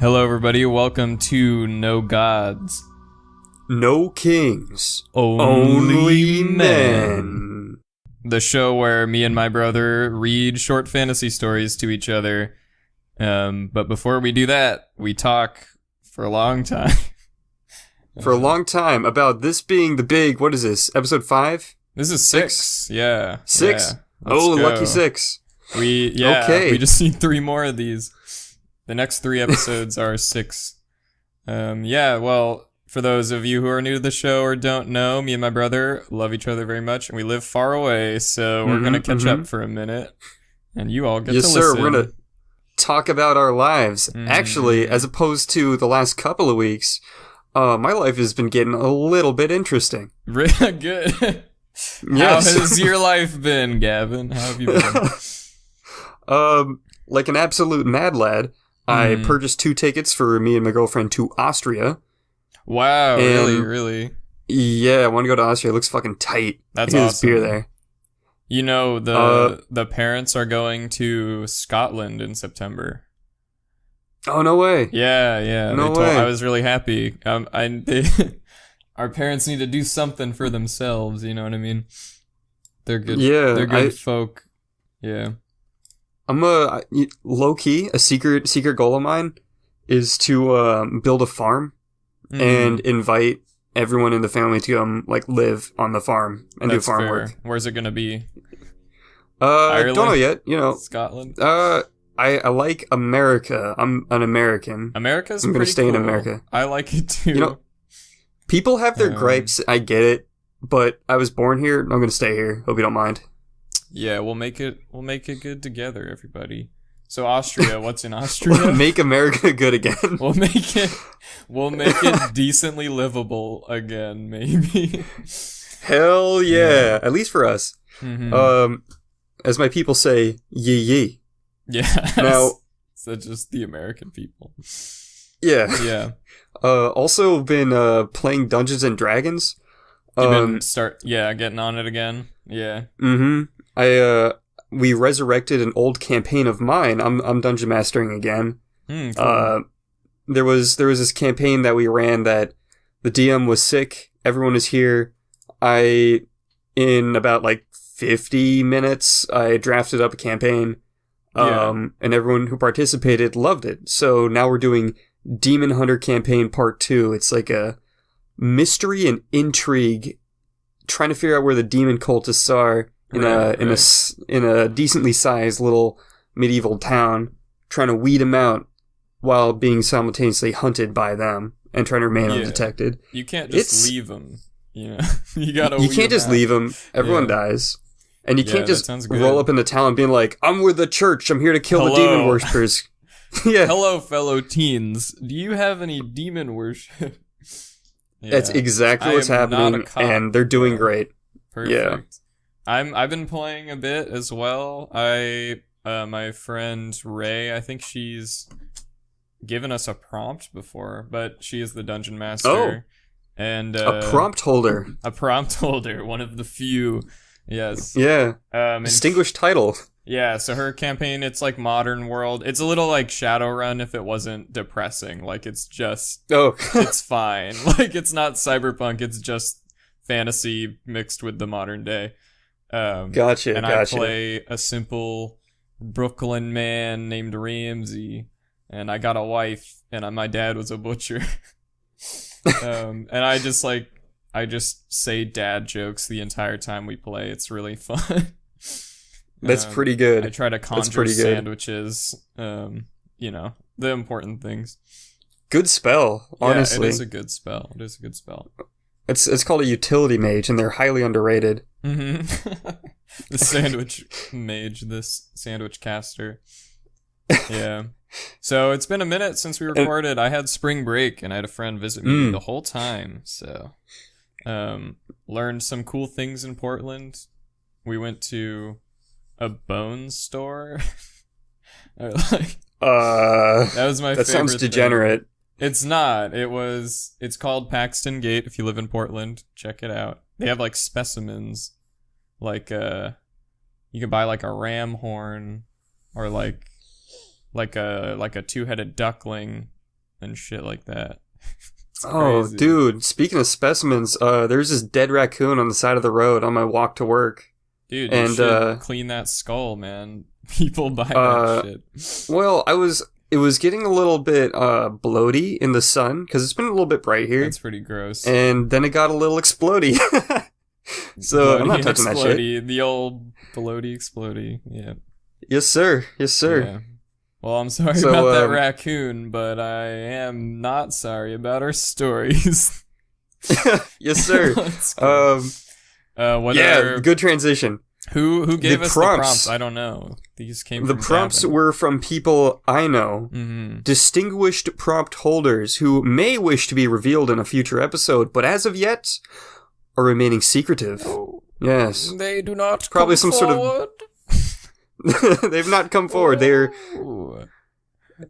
Hello, everybody. Welcome to No Gods, No Kings, Only Men. The show where me and my brother read short fantasy stories to each other. But before we do that, we talk for a long time. For a long time about this being the big, what is this, episode 5? This is 6. Yeah. 6? Yeah. Oh, Let's go. lucky 6. Okay. We just need 3 more of these. The next 3 episodes are 6. Well, for those of you who are new to the show or don't know, me and my brother love each other very much, and we live far away, so we're going to catch up for a minute, and you all get to listen. Yes, sir. We're going to talk about our lives. Actually, as opposed to the last couple of weeks, my life has been getting a little bit interesting. Really good. Yes. How has your life been, Gavin? How have you been? Like an absolute mad lad. I purchased 2 tickets for me and my girlfriend to Austria. Wow, really? Yeah, I want to go to Austria. It looks fucking tight. That's awesome. There's beer there. You know, the parents are going to Scotland in September. Oh, no way. Yeah. No way. I was really happy. Our parents need to do something for themselves, you know what I mean? They're good. Yeah, they're good folk. Yeah. I'm low-key, a secret goal of mine is to build a farm and invite everyone in the family to come live on the farm and do farm work. Where's it gonna be? Don't know yet. Scotland. I like America. I'm an American. I'm gonna stay in America. I like it too. People have their gripes. I get it, but I was born here. I'm gonna stay here. Hope you don't mind. Yeah, we'll make it good together, everybody. So Austria, what's in Austria? Make America good again. We'll make it decently livable again, maybe. Hell yeah. At least for us. Mm-hmm. As my people say, yee. Yeah. Now, so just the American people. Yeah. Yeah. Also been playing Dungeons and Dragons. You've been getting on it again. Yeah. Mm-hmm. We resurrected an old campaign of mine. I'm dungeon mastering again. Cool. There was this campaign that we ran that the DM was sick. Everyone is here. In about 50 minutes, I drafted up a campaign. And everyone who participated loved it. So now we're doing Demon Hunter Campaign Part 2. It's like a mystery and intrigue, trying to figure out where the demon cultists are in a decently sized little medieval town, trying to weed them out while being simultaneously hunted by them and trying to remain undetected. You can't just leave them. You can't just leave them. Everyone dies. And you can't just roll up in the town being like, I'm with the church. I'm here to kill the demon worshippers. Yeah. Hello, fellow teens. Do you have any demon worship? That's exactly what's happening, and they're doing great. Perfect. Yeah. I've been playing a bit as well. My friend Ray, I think she's given us a prompt before, but she is the dungeon master. Oh. And a prompt holder. A prompt holder, one of the few. Yes. Yeah. Distinguished title. Yeah, so her campaign, it's like modern world. It's a little like Shadowrun if it wasn't depressing. It's just... Oh. It's fine. It's not cyberpunk. It's just fantasy mixed with the modern day. Gotcha. I play a simple Brooklyn man named Ramsey. And I got a wife. And my dad was a butcher. And I just say dad jokes the entire time we play. It's really fun. That's pretty good. I try to conjure sandwiches, the important things. Good spell, honestly. Yeah, it is a good spell. It's called a utility mage, and they're highly underrated. Mm-hmm. The sandwich mage, this sandwich caster. Yeah. So it's been a minute since we recorded. I had spring break, and I had a friend visit me the whole time. So, learned some cool things in Portland. We went to a bone store. That was my favorite. That sounds degenerate. Thing. It's not. It's called Paxton Gate. If you live in Portland, check it out. They have specimens, you can buy a ram horn or like a 2-headed duckling and shit like that. It's Oh, crazy. dude, speaking of specimens, there's this dead raccoon on the side of the road on my walk to work. Dude, you should clean that skull, man. People buy that shit. Well, it was getting a little bit bloaty in the sun because it's been a little bit bright here. That's pretty gross. And then it got a little explodey. So Bloaty I'm not and touching that shit. explodey. The old bloaty explodey. Yeah. Yes, sir. Yes, sir. Yeah. Well, I'm sorry So, about that raccoon, but I am not sorry about our stories. Yes, sir. Let's go. Good transition. Who gave the us prompts, the prompts? I don't know. These came The from prompts Gavin. were from people I know, distinguished prompt holders who may wish to be revealed in a future episode, but as of yet are remaining secretive. Yes. They do not Probably come some sort of- forward. They've not come forward.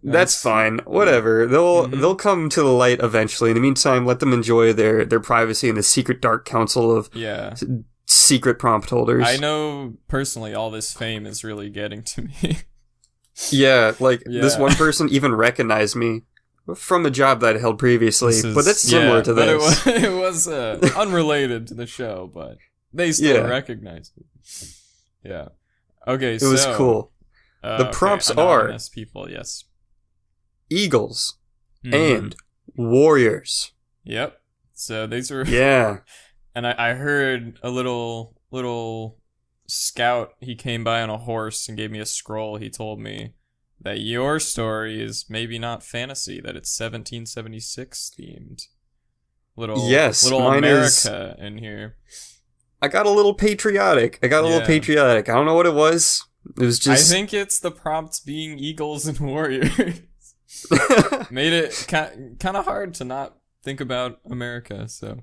That's fine. Whatever. They'll come to the light eventually. In the meantime, let them enjoy their privacy in the secret dark council of secret prompt holders. I know personally all this fame is really getting to me. Yeah, this one person even recognized me from a job that I held previously, but that's similar to this. But it was unrelated to the show, but they still recognized me. Yeah. Okay, It was cool. The prompts are anonymous people, yes. Eagles and warriors. Yep. So these were and I heard a little scout, he came by on a horse and gave me a scroll. He told me that your story is maybe not fantasy, that it's 1776 themed. Little mine America in here. I got a little patriotic. I don't know what it was. It was just... I think it's the prompts being eagles and warriors. Made it kind of hard to not think about America, so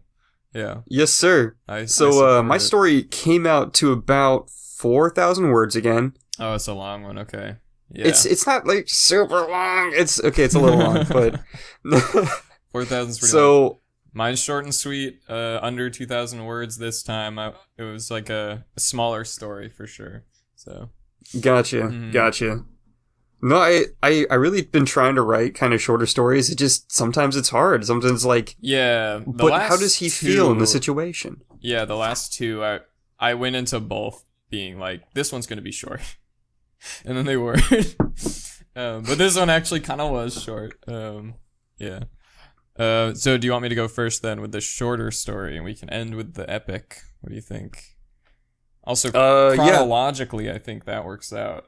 yeah. Yes, sir. My story came out to about 4,000 words again. Oh, it's a long one. Okay. Yeah. It's not like super long. It's a little long, but 4,000 is pretty so long. Mine's short and sweet, under 2,000 words this time. It was like a smaller story for sure. So gotcha. No, I really been trying to write kind of shorter stories. It just sometimes it's hard. Sometimes but how does he feel in the situation? Yeah, the last two I went into both being like, this one's gonna be short, and then they were. But this one actually kind of was short. Yeah. So do you want me to go first then with the shorter story, and we can end with the epic? What do you think? Also, chronologically, I think that works out.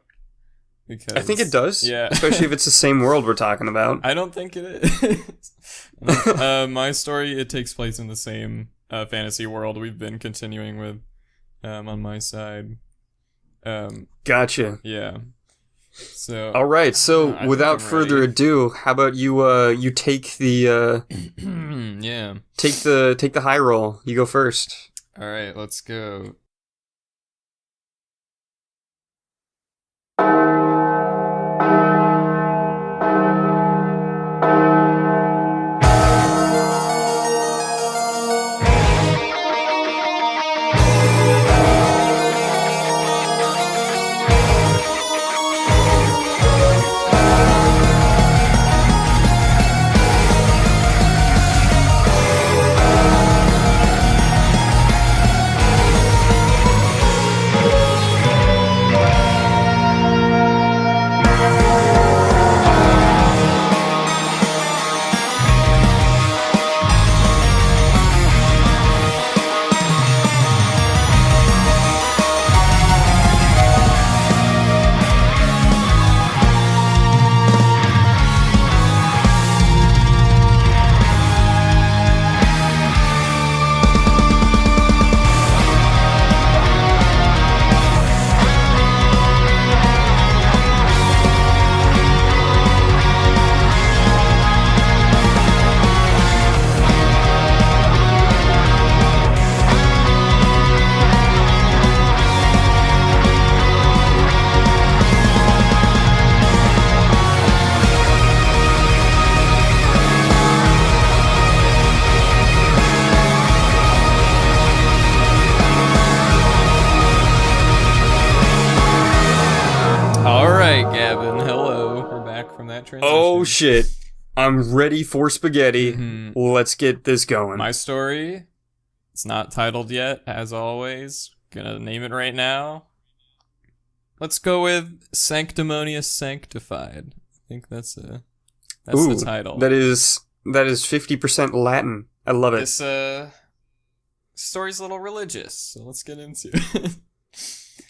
Because, I think it does. Yeah. Especially if it's the same world we're talking about. I don't think it is. My story, it takes place in the same fantasy world we've been continuing with on my side. Gotcha. Yeah. So. All right. So without further ado, how about you take the take the high roll. You go first. All right. Let's go. Gavin, hello. We're back from that transition. Oh shit. I'm ready for spaghetti. Mhm. Let's get this going. My story, it's not titled yet, as always. Gonna name it right now. Let's go with Sanctimonious Sanctified. I think that's the title. That is 50% Latin. I love it. This story's a little religious, so let's get into it.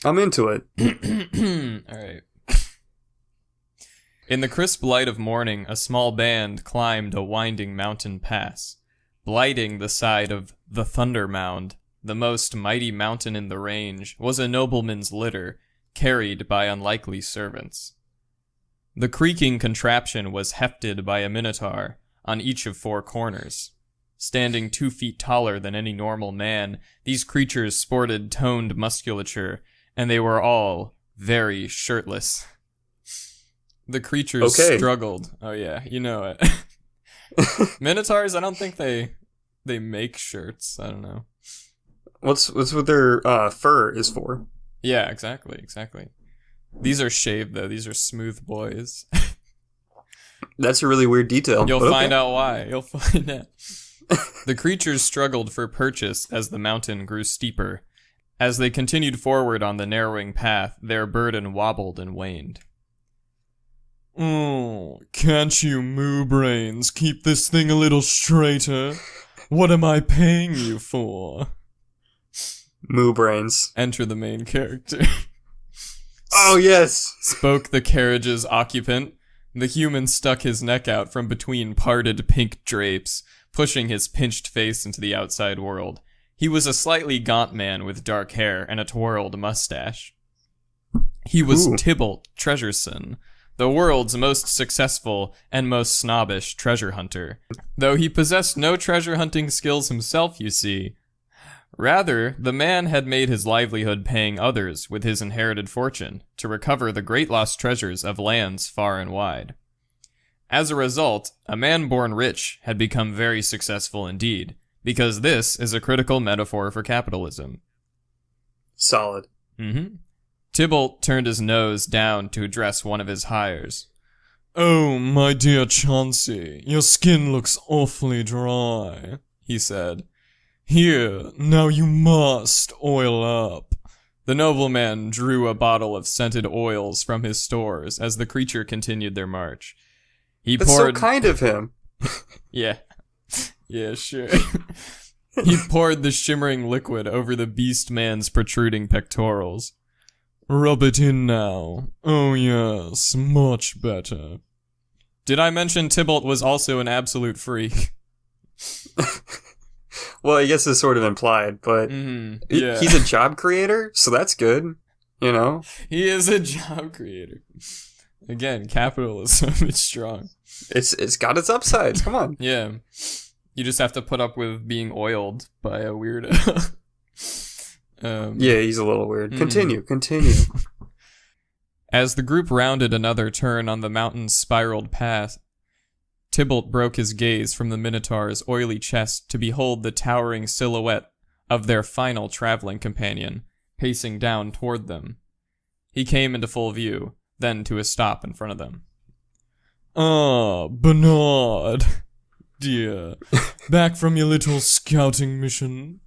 I'm into it. Alright. In the crisp light of morning, a small band climbed a winding mountain pass, blighting the side of the Thunder Mound. The most mighty mountain in the range was a nobleman's litter, carried by unlikely servants. The creaking contraption was hefted by a minotaur on each of 4 corners. Standing 2 feet taller than any normal man, these creatures sported toned musculature, and they were all very shirtless. The creatures struggled. Oh yeah, you know it. Minotaurs, I don't think they make shirts. I don't know. What's what their fur is for? Yeah, exactly. These are shaved though. These are smooth boys. That's a really weird detail. You'll find out why. You'll find out. The creatures struggled for purchase as the mountain grew steeper. As they continued forward on the narrowing path, their burden wobbled and waned. Oh, can't you moo brains keep this thing a little straighter? What am I paying you for? Moo brains. Enter the main character. Oh, yes! Spoke the carriage's occupant. The human stuck his neck out from between parted pink drapes, pushing his pinched face into the outside world. He was a slightly gaunt man with dark hair and a twirled mustache. He was Tybalt Treasureson, the world's most successful and most snobbish treasure hunter. Though he possessed no treasure hunting skills himself, you see. Rather, the man had made his livelihood paying others with his inherited fortune to recover the great lost treasures of lands far and wide. As a result, a man born rich had become very successful indeed, because this is a critical metaphor for capitalism. Solid. Tybalt turned his nose down to address one of his hires. Oh, my dear Chauncey, your skin looks awfully dry, he said. Here, now you must oil up. The nobleman drew a bottle of scented oils from his stores as the creature continued their march. That's so kind of him. Yeah. Yeah, sure. He poured the shimmering liquid over the beast man's protruding pectorals. Rub it in now. Oh yes, much better. Did I mention Tybalt was also an absolute freak? Well, I guess it's sort of implied, but yeah. He's a job creator, so that's good, you know? He is a job creator. Again, capitalism, it's strong. It's got its upsides, come on. Yeah. You just have to put up with being oiled by a weirdo. Yeah, he's a little weird. Continue. As the group rounded another turn on the mountain's spiraled path, Tybalt broke his gaze from the Minotaur's oily chest to behold the towering silhouette of their final traveling companion, pacing down toward them. He came into full view, then to a stop in front of them. Ah, Bernard, dear, back from your little scouting mission?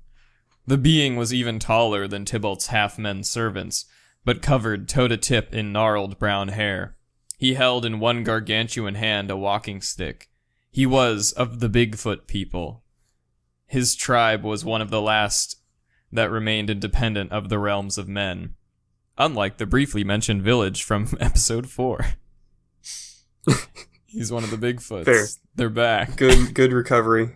The being was even taller than Tybalt's half-men servants, but covered toe-to-tip in gnarled brown hair. He held in one gargantuan hand a walking stick. He was of the Bigfoot people. His tribe was one of the last that remained independent of the realms of men, unlike the briefly mentioned village from episode 4. He's one of the Bigfoots. Fair. They're back. Good recovery.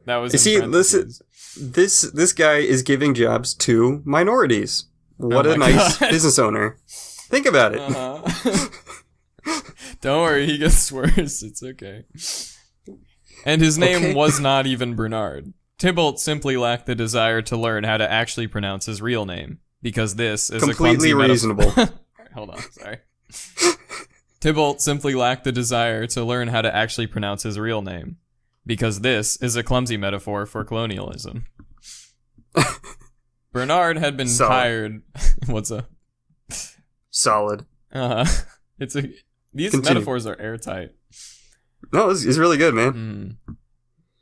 That was. You see, this guy is giving jobs to minorities. What a nice business owner. Think about it. Don't worry, he gets worse. It's okay. And his name was not even Bernard. Tybalt simply lacked the desire to learn how to actually pronounce his real name, because this is completely a clumsy reasonable. Hold on, sorry. Tybalt simply lacked the desire to learn how to actually pronounce his real name, because this is a clumsy metaphor for colonialism. Bernard had been tired. What's up? Solid. These metaphors are airtight. No, it's really good, man.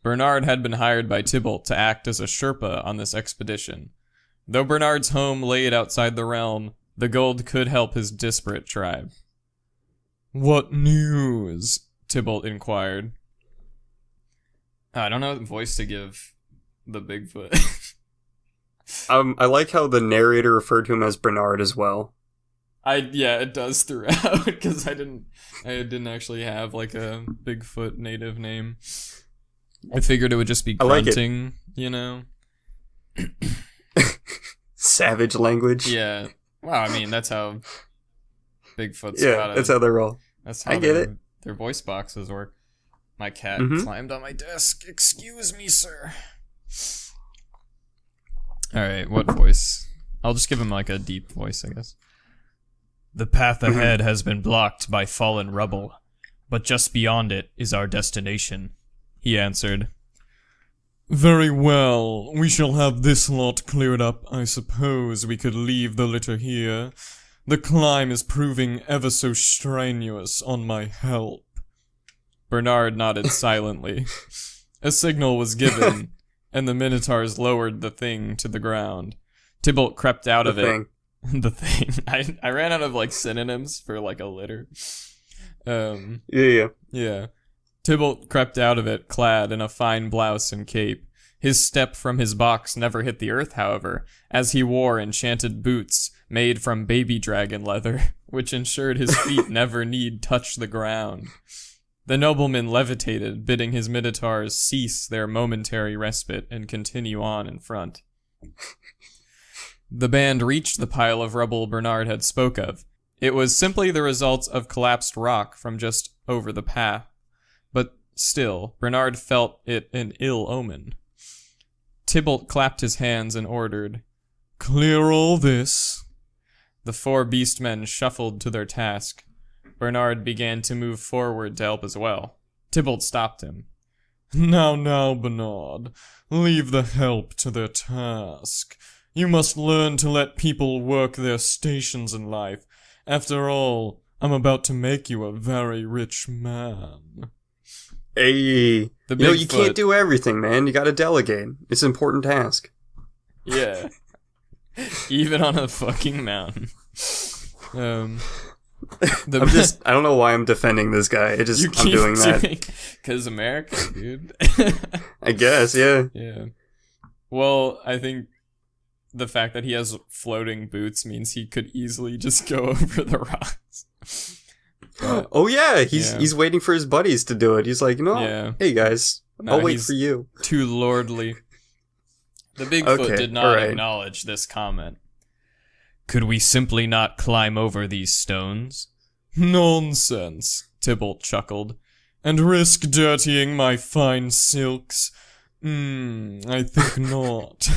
Bernard had been hired by Tybalt to act as a Sherpa on this expedition. Though Bernard's home laid outside the realm, the gold could help his disparate tribe. "What news?" Tybalt inquired. I don't know what voice to give the Bigfoot. I like how the narrator referred to him as Bernard as well. Yeah, it does throughout, because I didn't actually have like a Bigfoot native name. I figured it would just be grunting, you know? Savage language. Yeah. Well, I mean, that's how Bigfoot's that's how they roll. That's how their voice boxes work. My cat climbed on my desk. Excuse me, sir. Alright, what voice? I'll just give him like a deep voice, I guess. "The path ahead has been blocked by fallen rubble, but just beyond it is our destination," he answered. "Very well, we shall have this lot cleared up. I suppose we could leave the litter here. The climb is proving ever so strenuous on my help." Bernard nodded silently. A signal was given, and the Minotaurs lowered the thing to the ground. Tybalt crept out of it. The thing. I ran out of like synonyms for like a litter. Yeah. Tybalt crept out of it, clad in a fine blouse and cape. His step from his box never hit the earth, however, as he wore enchanted boots made from baby dragon leather, which ensured his feet never need touch the ground. The nobleman levitated, bidding his Minotaurs cease their momentary respite and continue on in front. The band reached the pile of rubble Bernard had spoke of. It was simply the result of collapsed rock from just over the path, but still, Bernard felt it an ill omen. Tybalt clapped his hands and ordered, "Clear all this." The 4 beastmen shuffled to their task. Bernard began to move forward to help as well. Tybalt stopped him. Now, Bernard, leave the help to their task. You must learn to let people work their stations in life. After all, I'm about to make you a very rich man." Hey, you can't do everything, man. You gotta delegate. It's an important task. Yeah. Even on a fucking mountain. I don't know why I'm defending this guy. I'm doing that. Because America, dude. I guess, yeah. Yeah. Well, I think the fact that he has floating boots means he could easily just go over the rocks. But, he's waiting for his buddies to do it. He's like, hey guys, I'll wait for you. Too lordly. The Bigfoot did not acknowledge this comment. "Could we simply not climb over these stones?" "Nonsense," Tybalt chuckled. "And risk dirtying my fine silks? I think not.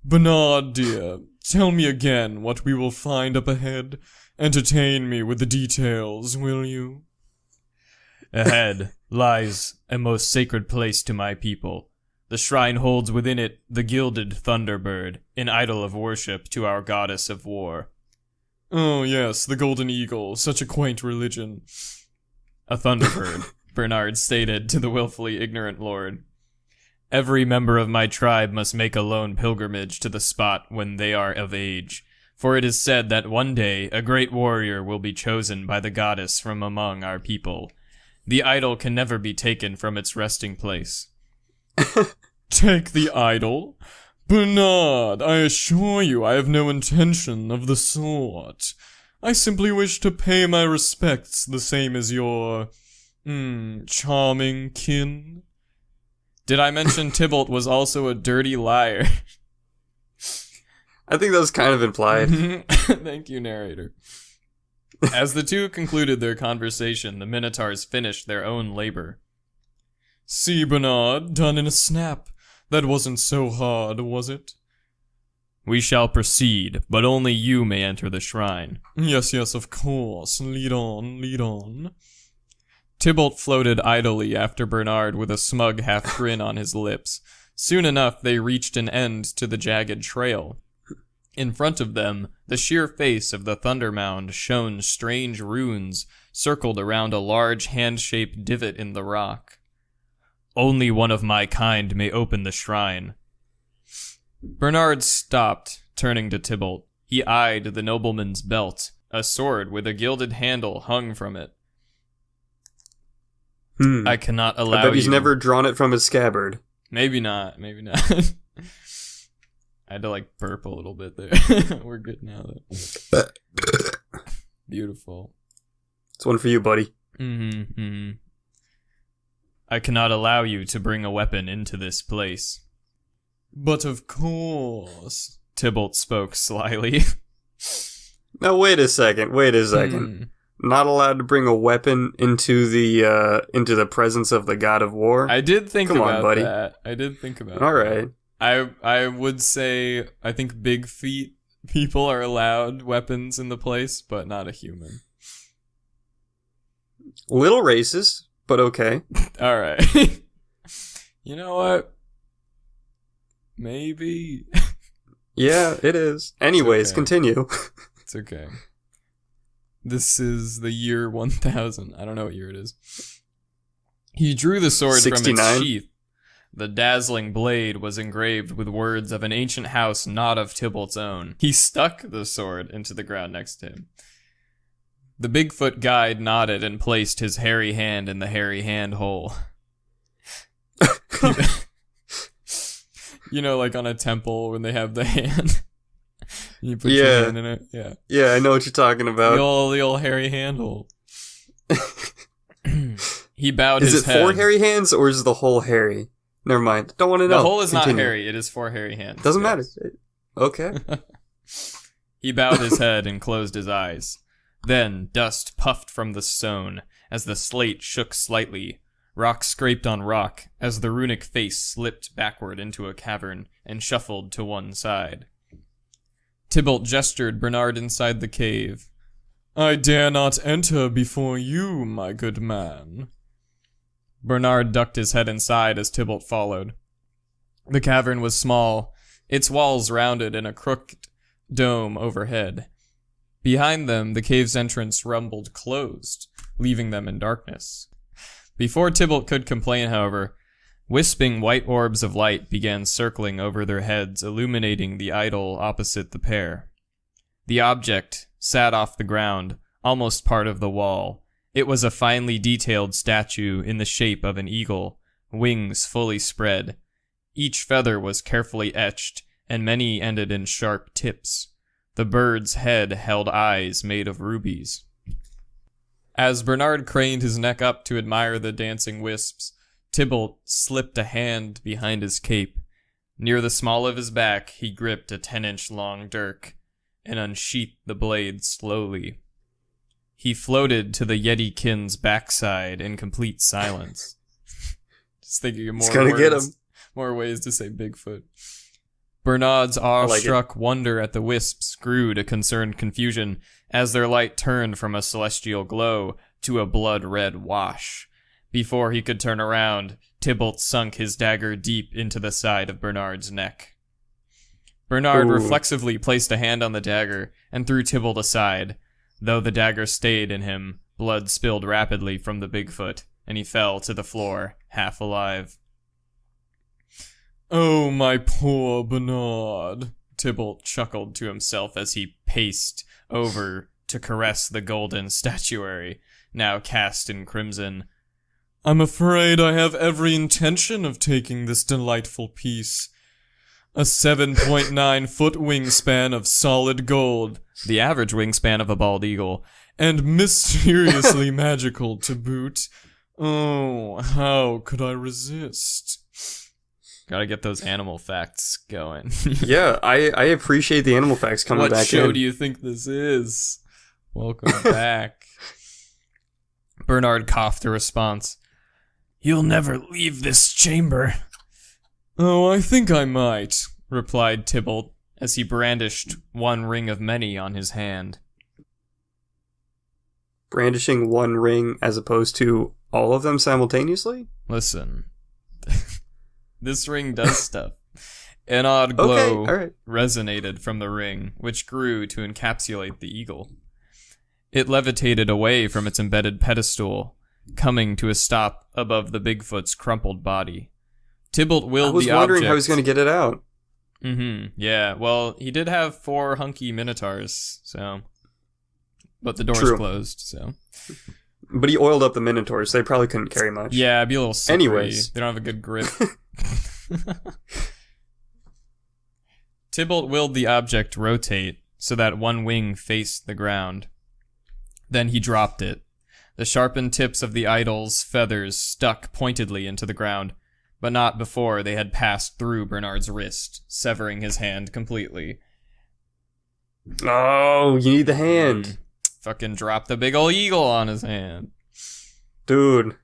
Bernard, dear, tell me again what we will find up ahead. Entertain me with the details, will you?" "Ahead lies a most sacred place to my people. The shrine holds within it the gilded thunderbird, an idol of worship to our goddess of war." "Oh yes, the golden eagle, such a quaint religion." "A thunderbird," Bernard stated to the willfully ignorant lord. "Every member of my tribe must make a lone pilgrimage to the spot when they are of age, for it is said that one day a great warrior will be chosen by the goddess from among our people. The idol can never be taken from its resting place." "Take the idol? Bernard, I assure you I have no intention of the sort. I simply wish to pay my respects the same as your, charming kin." Did I mention Tybalt was also a dirty liar? I think that was kind of implied. Thank you, narrator. As the two concluded their conversation, the Minotaurs finished their own labor. "See, Bernard, done in a snap. That wasn't so hard, was it?" "We shall proceed, but only you may enter the shrine." Yes, of course. Lead on. Tybalt floated idly after Bernard with a smug half-grin on his lips. Soon enough, they reached an end to the jagged trail. In front of them, the sheer face of the Thunder Mound shone strange runes circled around a large hand-shaped divot in the rock. Only one of my kind may open the shrine. Bernard stopped, turning to Tybalt. He eyed the nobleman's belt. A sword with a gilded handle hung from it. I cannot allow you... I bet he's never drawn it from his scabbard. Maybe not. I had to, burp a little bit there. We're good now, though. Beautiful. It's one for you, buddy. I cannot allow you to bring a weapon into this place. But of course, Tybalt spoke slyly. Now, wait a second. Not allowed to bring a weapon into the presence of the god of war? I did think Come about on, buddy. that. I did think about All that. right. I would say I think big feet people are allowed weapons in the place, but not a human. Little racist, but okay. All right. You know what? Maybe. Yeah, it is. Anyways, okay. Continue. It's okay. This is the year 1000. I don't know what year it is. He drew the sword 69? from its sheath. The dazzling blade was engraved with words of an ancient house not of Tybalt's own. He stuck the sword into the ground next to him. The Bigfoot guide nodded and placed his hairy hand in the hairy hand hole. You know, like on a temple when they have the hand. You put your hand in it. Yeah. Yeah, I know what you're talking about. The old hairy hand hole. He bowed his head. Is it 4 hairy hands or is the whole hairy? Never mind. Don't want to know. The hole is Continue. not hairy. It is 4 hairy hands. Doesn't matter. Okay. He bowed his head and closed his eyes. Then dust puffed from the stone as the slate shook slightly. Rock scraped on rock as the runic face slipped backward into a cavern and shuffled to one side. Tybalt gestured Bernard inside the cave. I dare not enter before you, my good man. Bernard ducked his head inside as Tybalt followed. The cavern was small, its walls rounded in a crooked dome overhead. Behind them, the cave's entrance rumbled closed, leaving them in darkness. Before Tybalt could complain, however, wisping white orbs of light began circling over their heads, illuminating the idol opposite the pair. The object sat off the ground, almost part of the wall. It was a finely detailed statue in the shape of an eagle, wings fully spread. Each feather was carefully etched, and many ended in sharp tips. The bird's head held eyes made of rubies. As Bernard craned his neck up to admire the dancing wisps, Tybalt slipped a hand behind his cape. Near the small of his back, he gripped a 10-inch long dirk and unsheathed the blade slowly. He floated to the Yeti-kin's backside in complete silence. Just thinking of more ways to say Bigfoot. Bernard's awe-struck wonder at the wisps grew to concerned confusion as their light turned from a celestial glow to a blood-red wash. Before he could turn around, Tybalt sunk his dagger deep into the side of Bernard's neck. Bernard reflexively placed a hand on the dagger and threw Tybalt aside. Though the dagger stayed in him, blood spilled rapidly from the Bigfoot, and he fell to the floor, half alive. Oh, my poor Bernard, Tybalt chuckled to himself as he paced over to caress the golden statuary, now cast in crimson. I'm afraid I have every intention of taking this delightful piece. A 7.9-foot wingspan of solid gold, the average wingspan of a bald eagle, and mysteriously magical to boot. Oh, how could I resist? Gotta get those animal facts going. Yeah, I appreciate the animal facts coming back in. What show do you think this is? Welcome back. Bernard coughed a response. You'll never leave this chamber. Oh, I think I might, replied Tybalt, as he brandished one ring of many on his hand. Brandishing one ring as opposed to all of them simultaneously? Listen. This ring does stuff. An odd glow all right. resonated from the ring, which grew to encapsulate the eagle. It levitated away from its embedded pedestal, coming to a stop above the Bigfoot's crumpled body. Tybalt willed the object... I was wondering how he was going to get it out. Yeah, well, he did have 4 hunky minotaurs, so... But the door's closed, so... But he oiled up the minotaurs, so they probably couldn't carry much. Yeah, it'd be a little slippery. Anyways. They don't have a good grip. Tybalt willed the object rotate so that one wing faced the ground. Then he dropped it. The sharpened tips of the idol's feathers stuck pointedly into the ground, but not before they had passed through Bernard's wrist, severing his hand completely. Oh, you need the hand. Fucking dropped the big ol' eagle on his hand. Dude.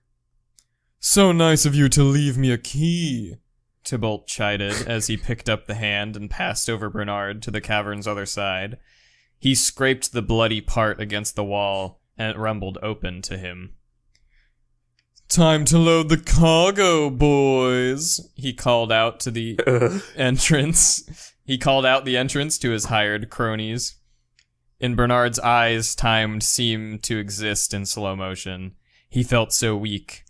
So nice of you to leave me a key, Tybalt chided as he picked up the hand and passed over Bernard to the cavern's other side. He scraped the bloody part against the wall, and it rumbled open to him. Time to load the cargo, boys, he called out to the entrance. He called out the entrance to his hired cronies. In Bernard's eyes, time seemed to exist in slow motion. He felt so weak.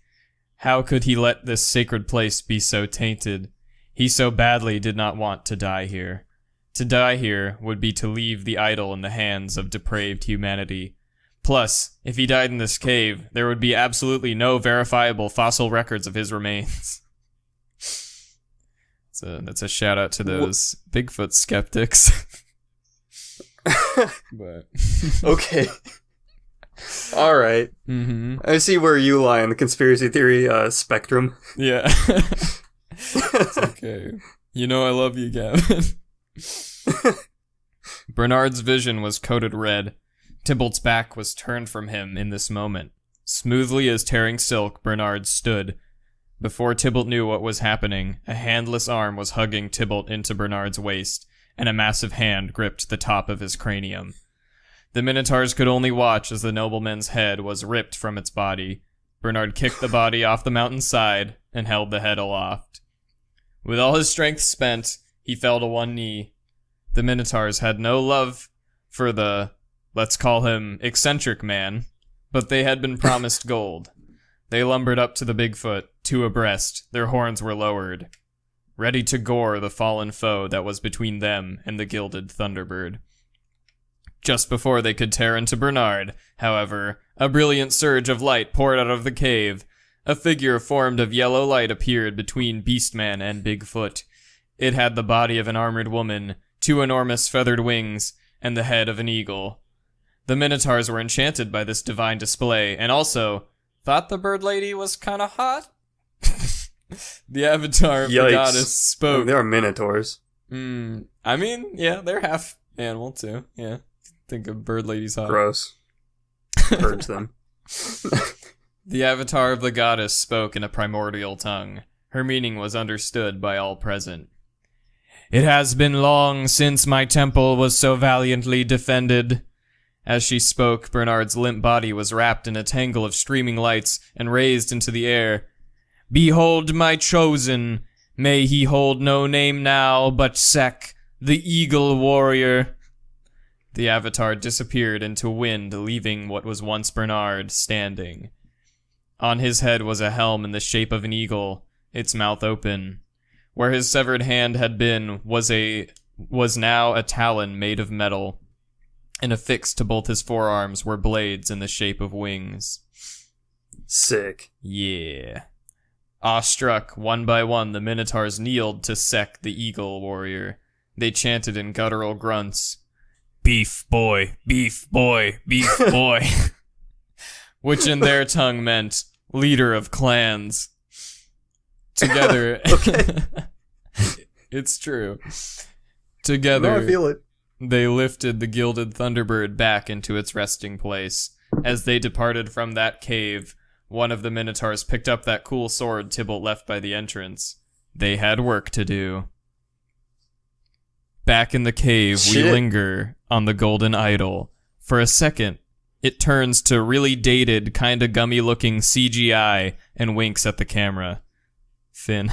How could he let this sacred place be so tainted? He so badly did not want to die here. To die here would be to leave the idol in the hands of depraved humanity. Plus, if he died in this cave, there would be absolutely no verifiable fossil records of his remains. That's a shout out to those Bigfoot skeptics. But okay. All right. I see where you lie on the conspiracy theory spectrum. Yeah. It's okay. You know I love you, Gavin. Bernard's vision was coated red. Tybalt's back was turned from him in this moment. Smoothly as tearing silk, Bernard stood. Before Tybalt knew what was happening, a handless arm was hugging Tybalt into Bernard's waist, and a massive hand gripped the top of his cranium. The Minotaurs could only watch as the nobleman's head was ripped from its body. Bernard kicked the body off the mountainside and held the head aloft. With all his strength spent, he fell to one knee. The Minotaurs had no love for the, let's call him, eccentric man, but they had been promised gold. They lumbered up to the Bigfoot, 2 abreast, their horns were lowered, ready to gore the fallen foe that was between them and the gilded Thunderbird. Just before they could tear into Bernard, however, a brilliant surge of light poured out of the cave. A figure formed of yellow light appeared between Beastman and Bigfoot. It had the body of an armored woman, 2 enormous feathered wings, and the head of an eagle. The Minotaurs were enchanted by this divine display, and also thought the bird lady was kinda hot. The avatar of the goddess spoke. They are Minotaurs. I mean, yeah, they're half animal too. Yeah, think of bird ladies hot. Gross. Purge them. The avatar of the goddess spoke in a primordial tongue. Her meaning was understood by all present. It has been long since my temple was so valiantly defended. As she spoke, Bernard's limp body was wrapped in a tangle of streaming lights and raised into the air. Behold my chosen. May he hold no name now but Sek, the eagle warrior. The avatar disappeared into wind, leaving what was once Bernard standing. On his head was a helm in the shape of an eagle, its mouth open. Where his severed hand had been was now a talon made of metal, and affixed to both his forearms were blades in the shape of wings. Sick. Yeah. Awestruck, one by one, the Minotaurs kneeled to Sek, the eagle warrior. They chanted in guttural grunts, "Beef boy, beef boy, beef boy," which in their tongue meant leader of clans. Together, it's true. Together, I feel it. They lifted the gilded Thunderbird back into its resting place. As they departed from that cave, one of the Minotaurs picked up that cool sword Tybalt left by the entrance. They had work to do. Back in the cave, we linger on the golden idol. For a second, it turns to really dated, kinda gummy-looking CGI and winks at the camera. Finn.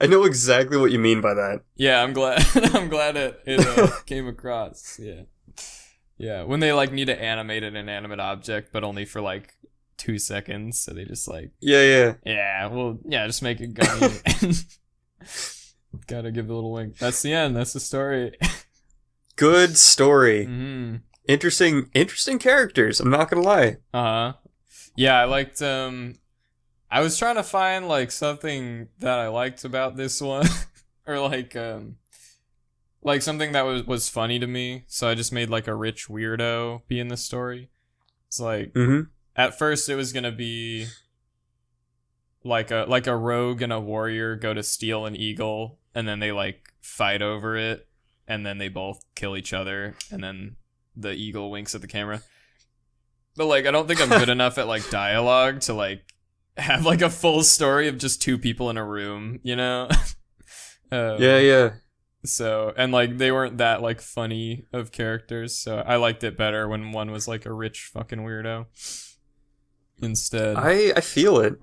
I know exactly what you mean by that. Yeah, I'm glad. I'm glad it came across. Yeah, yeah. When they like need to animate an inanimate object, but only for like 2 seconds, so they just like yeah. Well, yeah, just make it gummy. Gotta give the little wink. That's the end. That's the story. Good story. Mm-hmm. Interesting characters. I'm not gonna lie. Yeah, I liked. I was trying to find like something that I liked about this one, or like something that was funny to me. So I just made like a rich weirdo be in the story. It's like at first it was gonna be like a rogue and a warrior go to steal an eagle, and then they like fight over it, and then they both kill each other, and then the eagle winks at the camera. But like I don't think I'm good enough at like dialogue to like have like a full story of just two people in a room, you know? Yeah. So, and like they weren't that like funny of characters, so I liked it better when one was like a rich fucking weirdo instead. I feel it.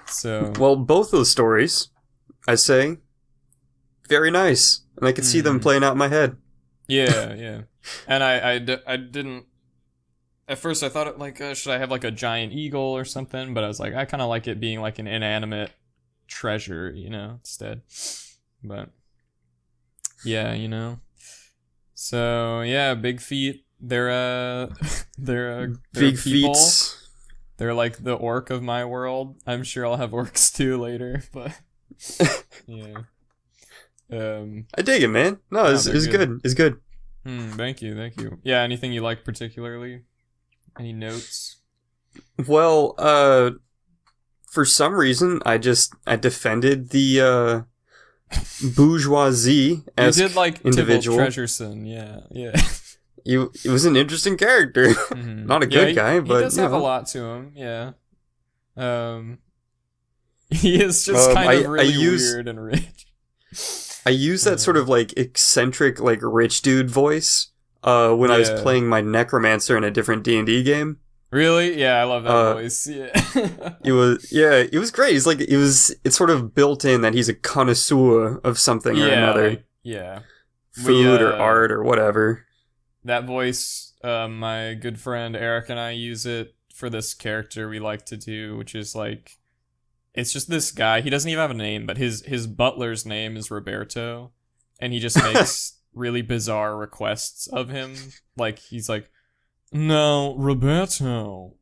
So, well, both those stories, I say, very nice, and I could see them playing out in my head. Yeah. And I didn't. At first, I thought it like, should I have like a giant eagle or something? But I was like, I kind of like it being like an inanimate treasure, you know, instead. But yeah, you know. So yeah, big feet. They're big people. feet. They're like the orc of my world. I'm sure I'll have orcs too later, but yeah. I dig it, man. No, it's good. It's good. Thank you. Yeah, anything you like particularly? Any notes? Well, for some reason, I defended the bourgeoisie as you did like individual. Tybalt Treasurson, yeah. He was an interesting character. Not a good guy, but he does have a lot to him. Yeah. He is just kind of really weird and rich. I use that sort of like eccentric, like rich dude voice when I was playing my necromancer in a different D&D game. Really? Yeah, I love that voice. Yeah. it was great. It's sort of built in that he's a connoisseur of something or another. Like, food or art or whatever. That voice, my good friend Eric and I use it for this character we like to do, which is like, it's just this guy. He doesn't even have a name, but his butler's name is Roberto, and he just makes really bizarre requests of him. Like, he's like, "Now, Roberto,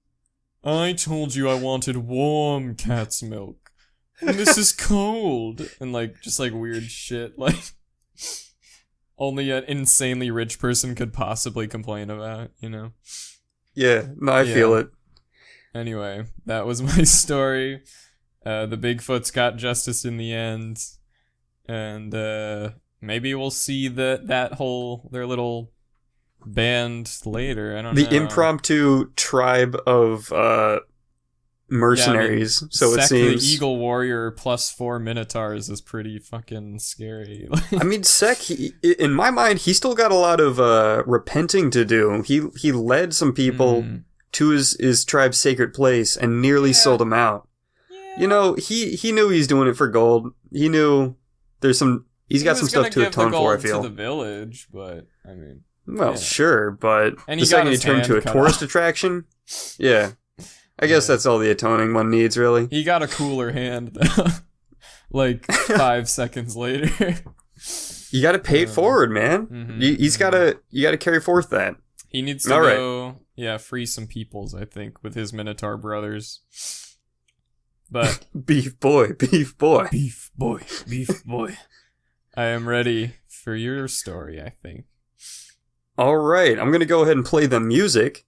I told you I wanted warm cat's milk, and this is cold," and like just like weird shit like only an insanely rich person could possibly complain about, you know? Yeah, no, I feel it. Anyway, that was my story. The Bigfoots got justice in the end, and maybe we'll see their little band later. I don't know. The impromptu tribe of mercenaries. So it seems the Eagle Warrior plus 4 Minotaurs is pretty fucking scary. I mean, Sek, in my mind, he still got a lot of repenting to do. He led some people to his tribe's sacred place and nearly sold them out. You know, he knew he's doing it for gold. He knew he's got some stuff to atone for, I feel. To the village, but I mean, well, sure, but and the second he turned to a tourist attraction, I guess that's all the atoning one needs, really. He got a cooler hand though. Like 5 seconds later. You got to pay it forward, man. You got to carry forth that. He needs to go, free some peoples, I think, with his Minotaur brothers. But beef boy. I am ready for your story, I think. All right, I'm going to go ahead and play the music.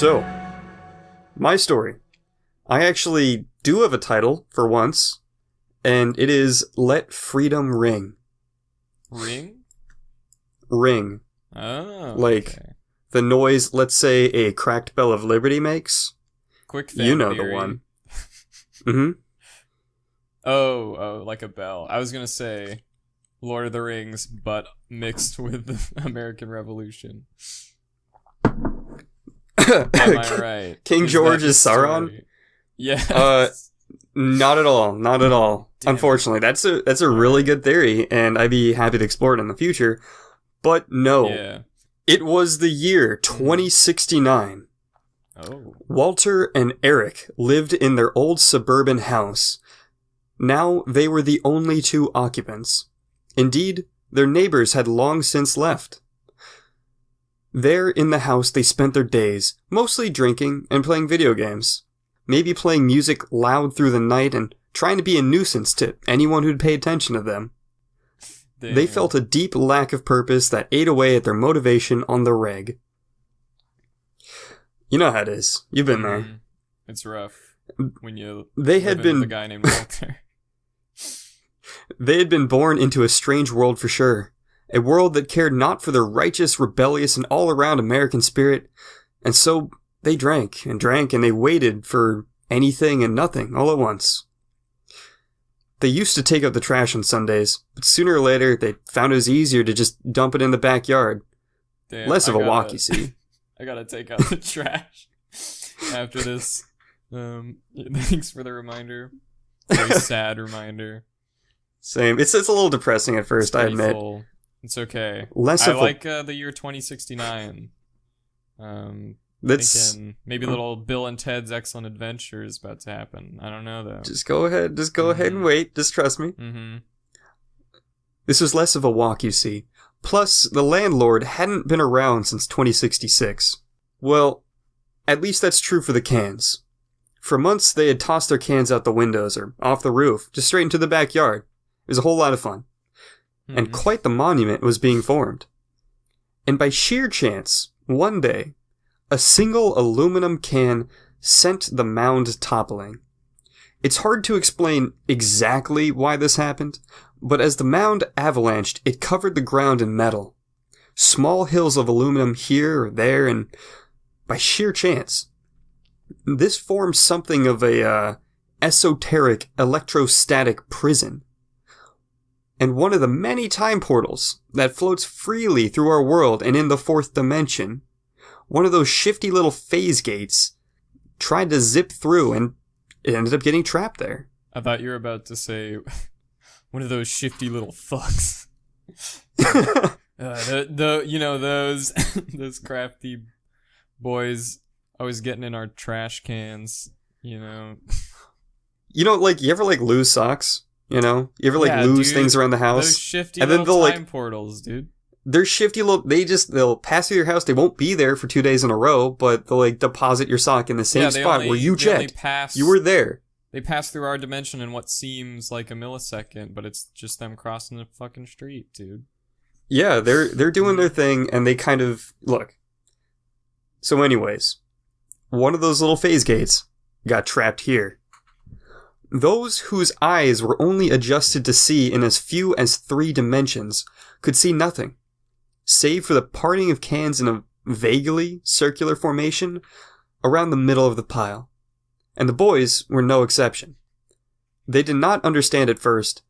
So, my story. I actually do have a title for once, and it is Let Freedom Ring. Ring? Ring. Oh, like okay. the noise, let's say, a cracked bell of liberty makes. Quick fan You know theory. the one. Mm-hmm. Oh, like a bell. I was gonna say Lord of the Rings, but mixed with the American Revolution. Am I right? King George is Sauron? Story? Yes. Not at all. Not at all. Damn Unfortunately, that's a really good theory, and I'd be happy to explore it in the future. But no, Yeah. it was the year 2069. Oh. Walter and Eric lived in their old suburban house. Now they were the only two occupants. Indeed, their neighbors had long since left. There in the house they spent their days, mostly drinking and playing video games. Maybe playing music loud through the night and trying to be a nuisance to anyone who'd pay attention to them. Damn. They felt a deep lack of purpose that ate away at their motivation on the reg. You know how it is. You've been there. It's rough when you They had live been with a guy named Walter. They had been born into a strange world for sure. A world that cared not for their righteous, rebellious, and all-around American spirit. And so they drank, and they waited for anything and nothing all at once. They used to take out the trash on Sundays, but sooner or later they found it was easier to just dump it in the backyard. Damn, Less of a walk, you see. I gotta take out the trash after this. Thanks for the reminder. Very sad reminder. Same. It's a little depressing at first, I admit. Full. It's okay. Less I of like the year 2069. That's Thinking maybe little Bill and Ted's Excellent Adventure is about to happen. I don't know though. just go ahead and wait. Just trust me. Mm-hmm. This was less of a walk, you see. Plus, the landlord hadn't been around since 2066. Well, at least that's true for the cans. For months, they had tossed their cans out the windows or off the roof, just straight into the backyard. It was a whole lot of fun. Mm-hmm. And quite the monument was being formed. And by sheer chance, one day, a single aluminum can sent the mound toppling. It's hard to explain exactly why this happened, but as the mound avalanched, it covered the ground in metal. Small hills of aluminum here or there, and by sheer chance, this formed something of a esoteric electrostatic prison. And one of the many time portals that floats freely through our world and in the fourth dimension, one of those shifty little phase gates tried to zip through and it ended up getting trapped there. I thought you were about to say one of those shifty little fucks. You know those those crafty boys always getting in our trash cans. You know, like you ever lose socks? You ever lose dude, things around the house? Those shifty and little then they'll time portals, dude. They're shifty little. They'll pass through your house. They won't be there for 2 days in a row, but they'll deposit your sock in the same spot where you checked. You were there. They pass through our dimension in what seems like a millisecond, but it's just them crossing the fucking street, dude. Yeah, they're doing their thing, and they kind of look. So, anyways, one of those little phase gates got trapped here. Those whose eyes were only adjusted to see in as few as 3 dimensions could see nothing, save for the parting of cans in a vaguely circular formation around the middle of the pile. And the boys were no exception. They did not understand at first.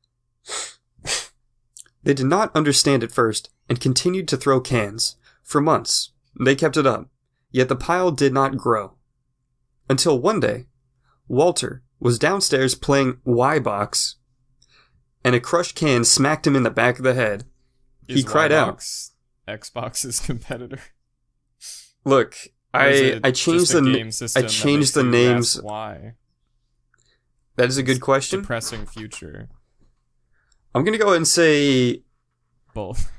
And continued to throw cans. For months, they kept it up, yet the pile did not grow. Until one day, Walter was downstairs playing Y-Box, and a crushed can smacked him in the back of the head. He cried out. Xbox's competitor. Look, I changed the names. Why? That is a good question. Depressing future. I'm gonna go ahead and say both.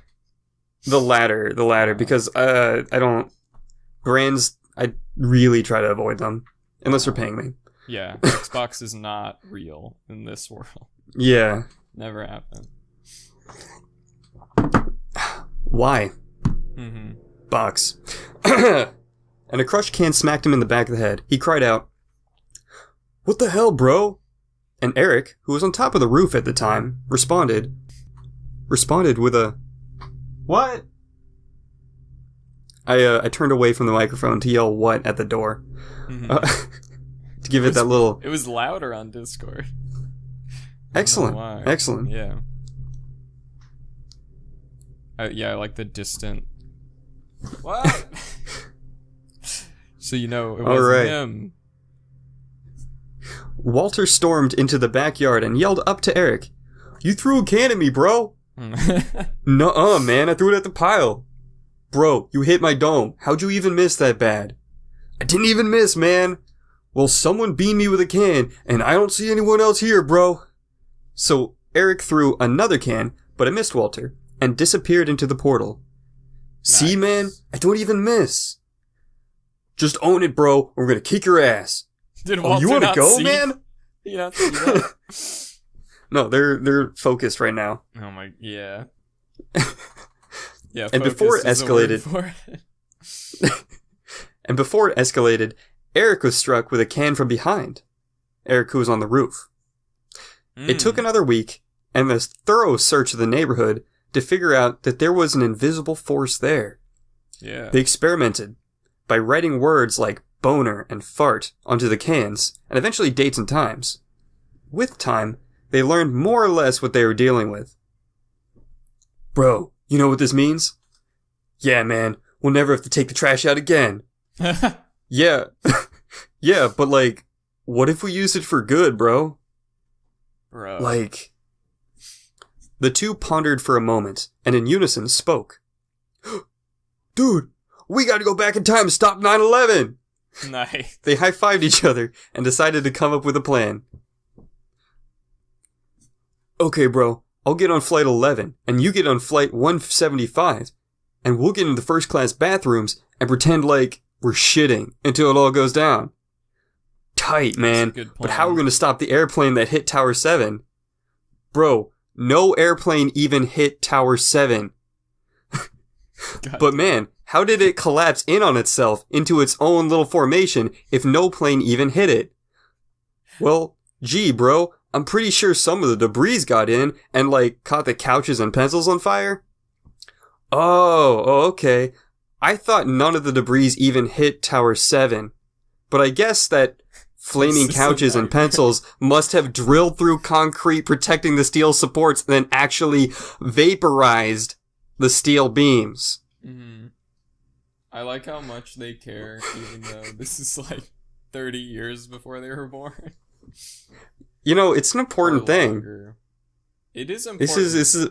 The latter, because I don't brands. I really try to avoid them unless they're paying me. Yeah, Xbox is not real in this world. Yeah, never happened. Why? Mm-hmm. Box. and a crushed can smacked him in the back of the head. He cried out, "What the hell, bro?" And Eric, who was on top of the roof at the time, responded with a, "What?" I turned away from the microphone to yell "what" at the door. To give it that little... It was louder on Discord. Excellent. Excellent. Yeah. I like the distant... What? So it wasn't him. Walter stormed into the backyard and yelled up to Eric, "You threw a can at me, bro." "Nuh-uh, man, I threw it at the pile." "Bro, you hit my dome. How'd you even miss that bad?" "I didn't even miss, man." "Well, someone beat me with a can, and I don't see anyone else here, bro." So Eric threw another can, but it missed Walter, and disappeared into the portal. Nice. "See, man, I don't even miss." "Just own it, bro, or we're gonna kick your ass." Did Walter you wanna go, see? man? You not see that? No, they're focused right now. Oh my, yeah. Yeah, and before it escalated, Eric was struck with a can from behind. Eric, who was on the roof. It took another week, and a thorough search of the neighborhood to figure out that there was an invisible force there. Yeah. They experimented by writing words like boner and fart onto the cans, and eventually dates and times. With time, they learned more or less what they were dealing with. "Bro, you know what this means?" "Yeah, man, we'll never have to take the trash out again." "Yeah. Yeah, but what if we use it for good, bro?" Bro. The two pondered for a moment, and in unison spoke. "Dude, we gotta go back in time to stop 9/11! Nice. They high-fived each other and decided to come up with a plan. "Okay, bro, I'll get on flight 11, and you get on flight 175, and we'll get in the first-class bathrooms and pretend like we're shitting until it all goes down." "Tight, man. But how are we going to stop the airplane that hit Tower 7? "Bro, no airplane even hit Tower 7. "But man, how did it collapse in on itself into its own little formation if no plane even hit it?" "Well, gee, bro, I'm pretty sure some of the debris got in and caught the couches and pencils on fire." Oh, okay. I thought none of the debris even hit Tower 7. But I guess that flaming couches and pencils must have drilled through concrete protecting the steel supports and then actually vaporized the steel beams. Mm-hmm. I like how much they care, even though this is 30 years before they were born. It's an important thing. It is important. This is.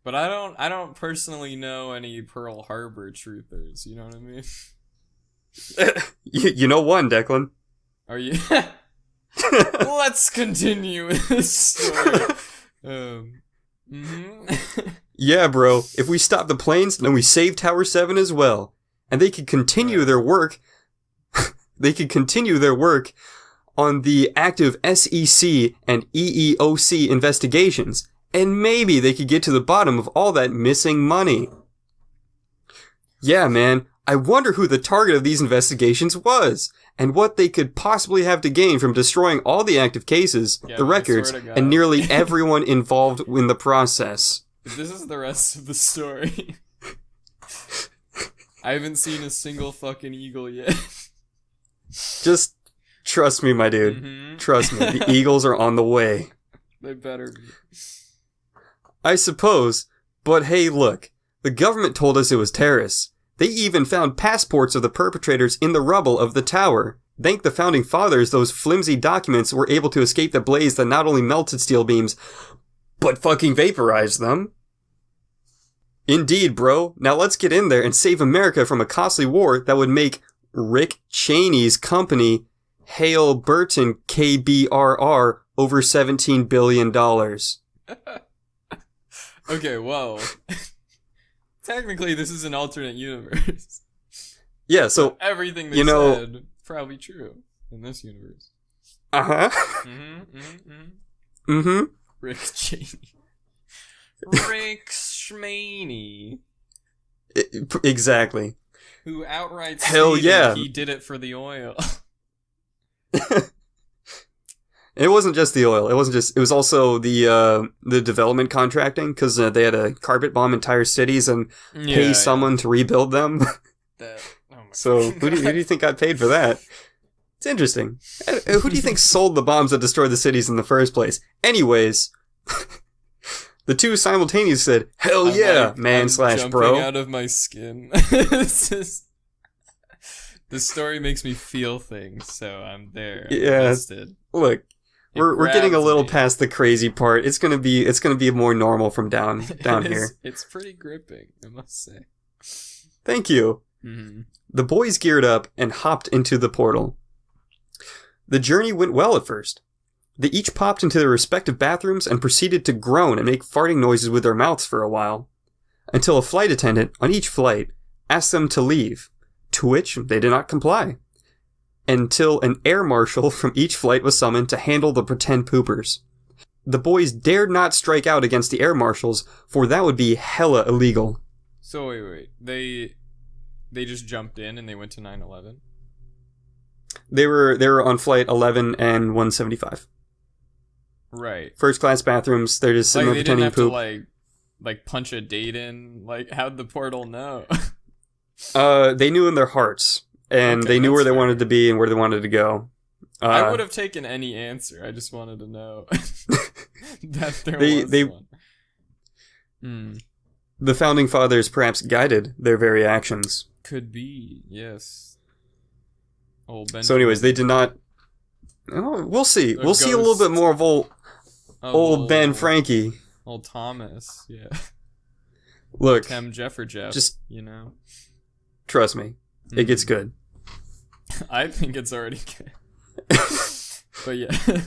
But I don't personally know any Pearl Harbor truthers. You know what I mean? You know one, Declan. Are you? Let's continue this story. Yeah, bro. If we stop the planes, then we save Tower 7 as well. And they could continue their work. They could continue their work on the active SEC and EEOC investigations. And maybe they could get to the bottom of all that missing money. Yeah, man. I wonder who the target of these investigations was, and what they could possibly have to gain from destroying all the active cases, the records, and nearly everyone involved in the process. This is the rest of the story. I haven't seen a single fucking eagle yet. Just trust me, my dude. Mm-hmm. Trust me. The eagles are on the way. They better be. I suppose, but hey, look. The government told us it was terrorists. They even found passports of the perpetrators in the rubble of the tower. Thank the founding fathers, those flimsy documents were able to escape the blaze that not only melted steel beams, but fucking vaporized them. Indeed, bro. Now let's get in there and save America from a costly war that would make Rick Cheney's company, Hale Burton KBRR, over $17 billion. Okay, well... Technically, this is an alternate universe. Yeah, so... everything they said is probably true in this universe. Uh-huh. Rick Cheney. Rick Schmaney. Exactly. Who outright Hell stated yeah. he did it for the oil. It wasn't just the oil. It was also the development contracting, because they had to carpet bomb entire cities and pay someone to rebuild them. So who do you think got paid for that? It's interesting. Who do you think sold the bombs that destroyed the cities in the first place? Anyways, the two simultaneously said, "Hell yeah, man / bro." Jumping out of my skin. This story makes me feel things, so I'm there. Yeah. Invested. Look, we're getting a little past the crazy part. It's gonna be more normal from down here. It's pretty gripping, I must say. Thank you. Mm-hmm. The boys geared up and hopped into the portal. The journey went well at first. They each popped into their respective bathrooms and proceeded to groan and make farting noises with their mouths for a while, until a flight attendant on each flight asked them to leave, to which they did not comply, until an air marshal from each flight was summoned to handle the pretend poopers. The boys dared not strike out against the air marshals, for that would be hella illegal. So wait. They just jumped in and they went to 9/11? They were on flight 11 and 175. Right. First class bathrooms. They're just sitting there pretending to poop. They didn't have to like punch a date in. Like, how'd the portal know? They knew in their hearts, and they knew where they wanted to be and where they wanted to go. I would have taken any answer. I just wanted to know that there was one. The founding fathers perhaps guided their very actions. Could be, yes. So anyways, they did not... Oh, we'll see. We'll see a little bit more of old Ben Frankie. Old Thomas, yeah. Look. Tem Jefferjeff, just, you know. Trust me. It gets good. I think it's already good. But yeah.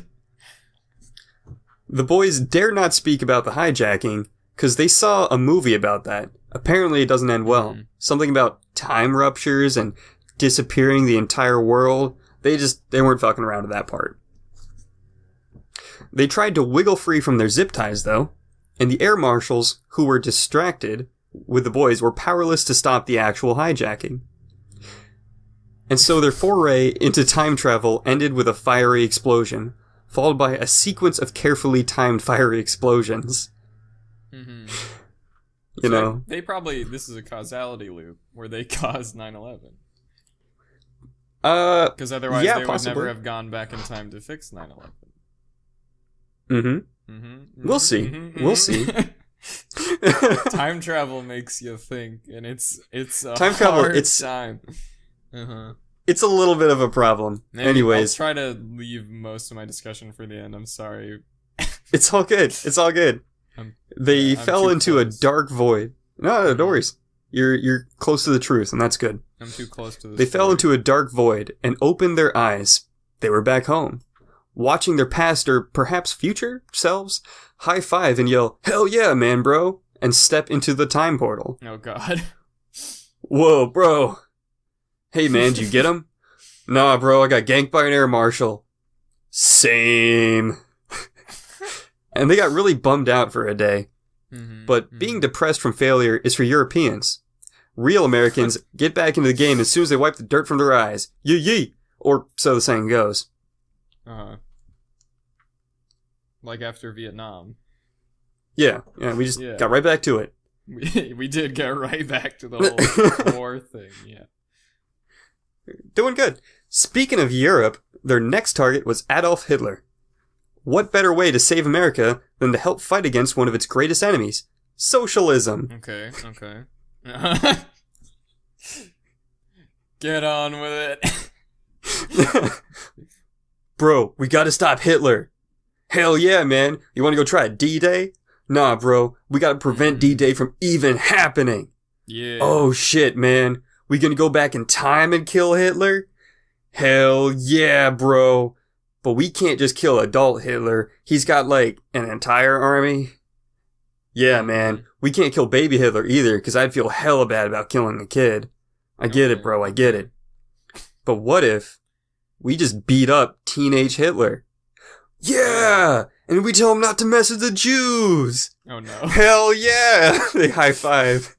The boys dare not speak about the hijacking, because they saw a movie about that. Apparently it doesn't end well. Something about time ruptures and disappearing the entire world. They weren't fucking around with that part. They tried to wiggle free from their zip ties, though, and the air marshals, who were distracted with the boys, were powerless to stop the actual hijacking. And so their foray into time travel ended with a fiery explosion, followed by a sequence of carefully timed fiery explosions. Mm-hmm. You know. This is a causality loop where they caused 9/11. Because otherwise they would never have gone back in time to fix 9/11. We'll see. We'll see. Time travel makes you think, and it's a time travel. It's time. It's a little bit of a problem. Anyways, I'll try to leave most of my discussion for the end. I'm sorry. It's all good. It's all good. They fell into a dark void. No, don't worry. You're close to the truth, and that's good. I'm too close to this. They fell into a dark void and opened their eyes. They were back home, watching their past or perhaps future selves high five and yell, "Hell yeah, man, bro!" and step into the time portal. Oh God. Whoa, bro. Hey, man, did you get him? Nah, bro, I got ganked by an air marshal. Same. And they got really bummed out for a day. But being depressed from failure is for Europeans. Real Americans get back into the game as soon as they wipe the dirt from their eyes. Yee! Or so the saying goes. Like after Vietnam. Yeah, we just got right back to it. We did get right back to the whole war thing, yeah. Doing good. Speaking of Europe, their next target was Adolf Hitler. What better way to save America than to help fight against one of its greatest enemies? Socialism. Okay. Get on with it. Bro, we gotta stop Hitler. Hell yeah, man. You wanna go try a D-Day? Nah, bro. We gotta prevent D-Day from even happening. Yeah. Oh shit, man. We gonna go back in time and kill Hitler? Hell yeah, bro. But we can't just kill adult Hitler. He's got, like, an entire army. Yeah, man. We can't kill baby Hitler either, because I'd feel hella bad about killing a kid. I get it, bro. I get it. But what if we just beat up teenage Hitler? Yeah! And we tell him not to mess with the Jews! Oh, no. Hell yeah! They high five.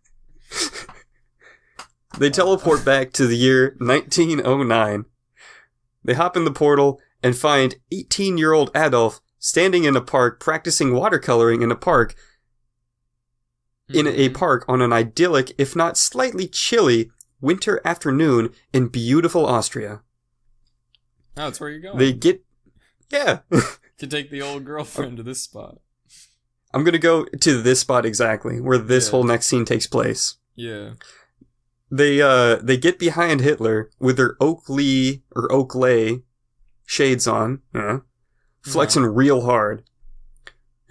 They teleport back to the year 1909. They hop in the portal and find 18-year-old Adolf standing in a park practicing watercoloring in a park on an idyllic, if not slightly chilly, winter afternoon in beautiful Austria. Oh, that's where you're going. They get... Yeah. Could take the old girlfriend to this spot. I'm gonna go to this spot exactly, where this whole next scene takes place. Yeah. They get behind Hitler with their Oakley shades on, flexing real hard.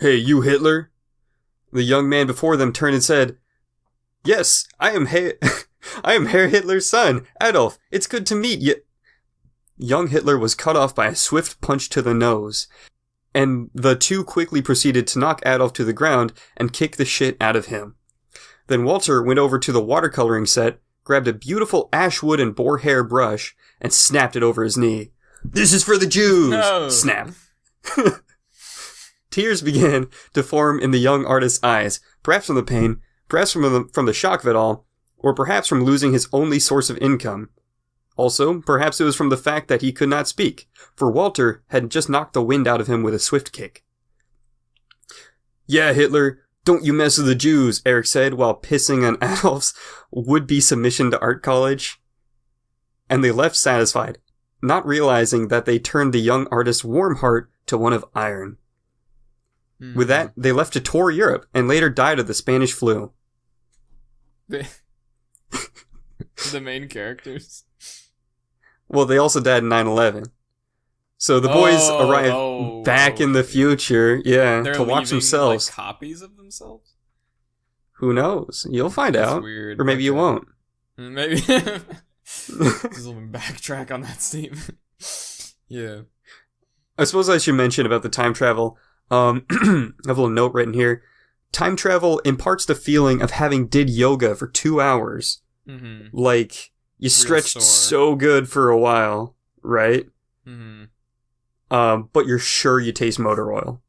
Hey, you Hitler? The young man before them turned and said, "Yes, I am Herr Hitler's son, Adolf. It's good to meet you." Young Hitler was cut off by a swift punch to the nose, and the two quickly proceeded to knock Adolf to the ground and kick the shit out of him. Then Walter went over to the watercoloring set, grabbed a beautiful ash wood and boar hair brush, and snapped it over his knee. "This is for the Jews!" No. Snap. Tears began to form in the young artist's eyes, perhaps from the pain, perhaps from the shock of it all, or perhaps from losing his only source of income. Also, perhaps it was from the fact that he could not speak, for Walter had just knocked the wind out of him with a swift kick. "Yeah, Hitler, don't you mess with the Jews," Eric said while pissing on Adolf's would-be submission to art college. And they left satisfied, not realizing that they turned the young artist's warm heart to one of iron. Mm-hmm. With that, they left to tour Europe and later died of the Spanish flu. The main characters? Well, they also died in 9/11. So the boys arrive back in the future, to watch themselves. Like, copies of themselves? Who knows? You'll find out. Weird. Or maybe you won't. Maybe. Just let me backtrack on that statement. Yeah. I suppose I should mention about the time travel. I have a little note written here. Time travel imparts the feeling of having did yoga for 2 hours. Mm-hmm. Like, you stretched so good for a while, right? Mm-hmm. But you're sure you taste motor oil.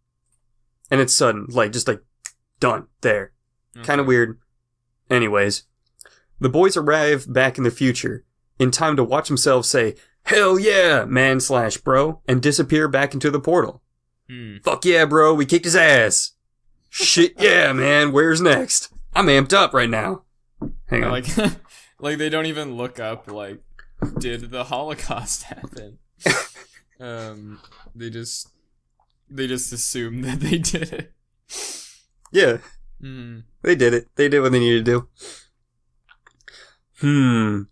And it's sudden, just done, there. Okay. Kind of weird. Anyways, the boys arrive back in the future, in time to watch themselves say, "Hell yeah, man/bro," and disappear back into the portal. "Fuck yeah, bro, we kicked his ass." "Shit yeah, man, where's next? I'm amped up right now." Hang on. Like they don't even look up, did the Holocaust happen? They just assume that they did it. Yeah. They did it. They did what they needed to do.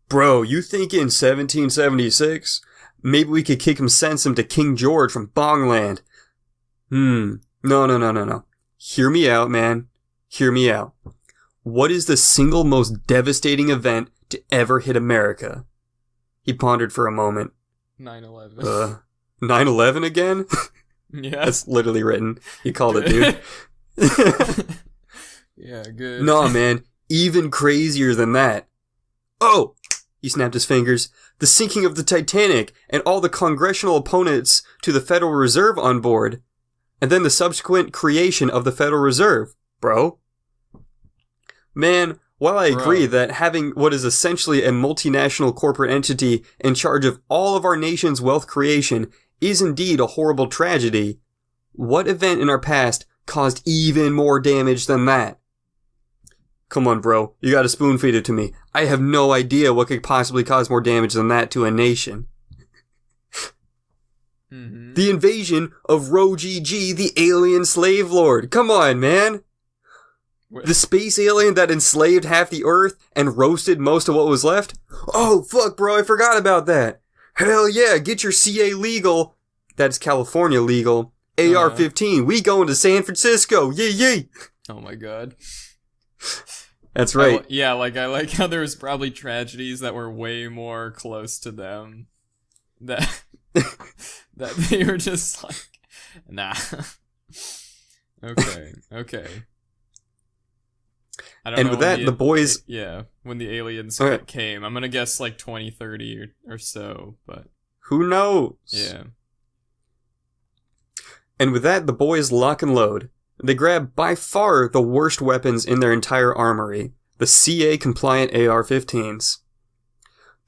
Bro, you think in 1776, maybe we could send him to King George from Bongland? No. Hear me out, man. Hear me out. What is the single most devastating event to ever hit America? He pondered for a moment. 9/11. 9/11 again? Yeah. That's literally written. He called it, dude. Yeah, good. Nah, man. Even crazier than that. Oh! He snapped his fingers. The sinking of the Titanic and all the congressional opponents to the Federal Reserve on board. And then the subsequent creation of the Federal Reserve, bro. Man, while I agree that having what is essentially a multinational corporate entity in charge of all of our nation's wealth creation is indeed a horrible tragedy, what event in our past caused even more damage than that? Come on, bro. You gotta spoon feed it to me. I have no idea what could possibly cause more damage than that to a nation. Mm-hmm. The invasion of Ro-G-G, the alien slave lord. Come on, man. What? The space alien that enslaved half the Earth and roasted most of what was left? Oh, fuck, bro, I forgot about that. Hell yeah, get your CA legal. That's California legal. AR-15, we going to San Francisco. Yay. Oh my god. That's right. I like how there was probably tragedies that were way more close to them. That they were just like, nah. Okay. I don't know. And with that, the boys... when the aliens came. I'm gonna guess 2030 or so, but... Who knows? Yeah. And with that, the boys lock and load. They grab by far the worst weapons in their entire armory. the CA-compliant AR-15s.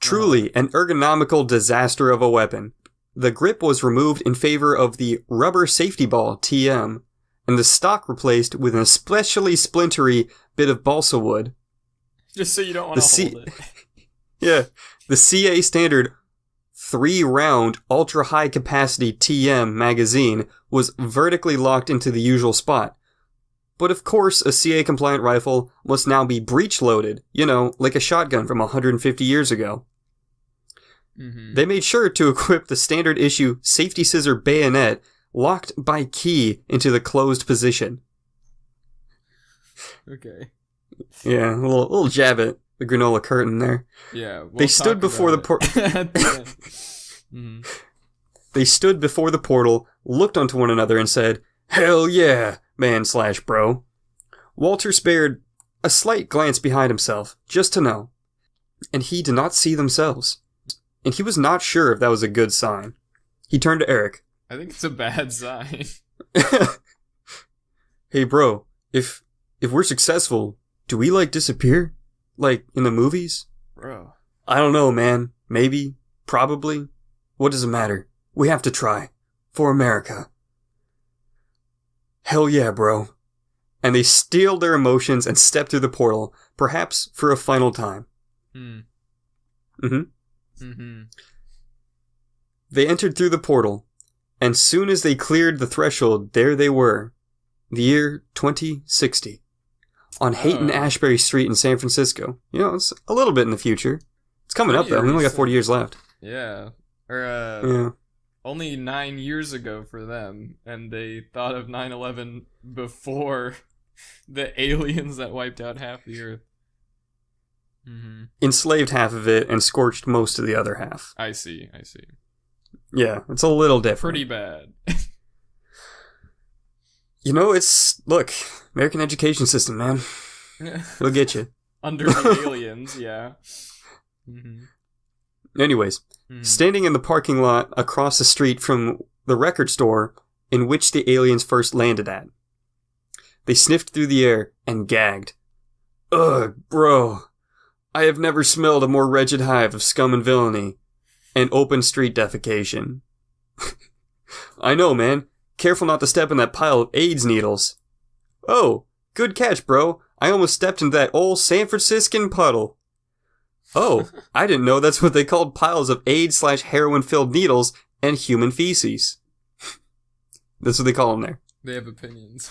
Truly an ergonomical disaster of a weapon. The grip was removed in favor of the rubber safety ball, TM, and the stock replaced with an especially splintery bit of balsa wood. Just so you don't want to hold it. Yeah. The CA standard 3-round ultra-high capacity TM magazine was vertically locked into the usual spot. But of course, a CA-compliant rifle must now be breech-loaded, like a shotgun from 150 years ago. Mm-hmm. They made sure to equip the standard issue safety scissor bayonet locked by key into the closed position. Okay. Yeah, a little jab at the granola curtain there. Yeah. They stood before the portal. They stood before the portal, looked onto one another, and said, "Hell yeah, man/bro." Walter spared a slight glance behind himself, just to know. And he did not see themselves. And he was not sure if that was a good sign. He turned to Eric. I think it's a bad sign. Hey bro, if we're successful, do we disappear? Like in the movies? Bro. I don't know, man. Maybe. Probably. What does it matter? We have to try. For America. Hell yeah, bro. And they steeled their emotions and stepped through the portal, perhaps for a final time. They entered through the portal, and soon as they cleared the threshold, there they were. The year 2060. On Haight and Ashbury Street in San Francisco. It's a little bit in the future. It's coming up, though. We only got 40 years left. Yeah. Only 9 years ago for them, and they thought of 9/11 before the aliens that wiped out half the Earth. Enslaved half of it and scorched most of the other half. I see. Yeah, it's a little different. Pretty bad. Look, American education system, man. It'll get you. Under the aliens, yeah. Anyways, standing in the parking lot across the street from the record store in which the aliens first landed at, they sniffed through the air and gagged. Ugh, bro. I have never smelled a more wretched hive of scum and villainy. And open street defecation. I know, man. Careful not to step in that pile of AIDS needles. Oh, good catch, bro. I almost stepped into that old San Franciscan puddle. Oh, I didn't know that's what they called piles of AIDS/heroin-filled needles and human feces. That's what they call them there. They have opinions.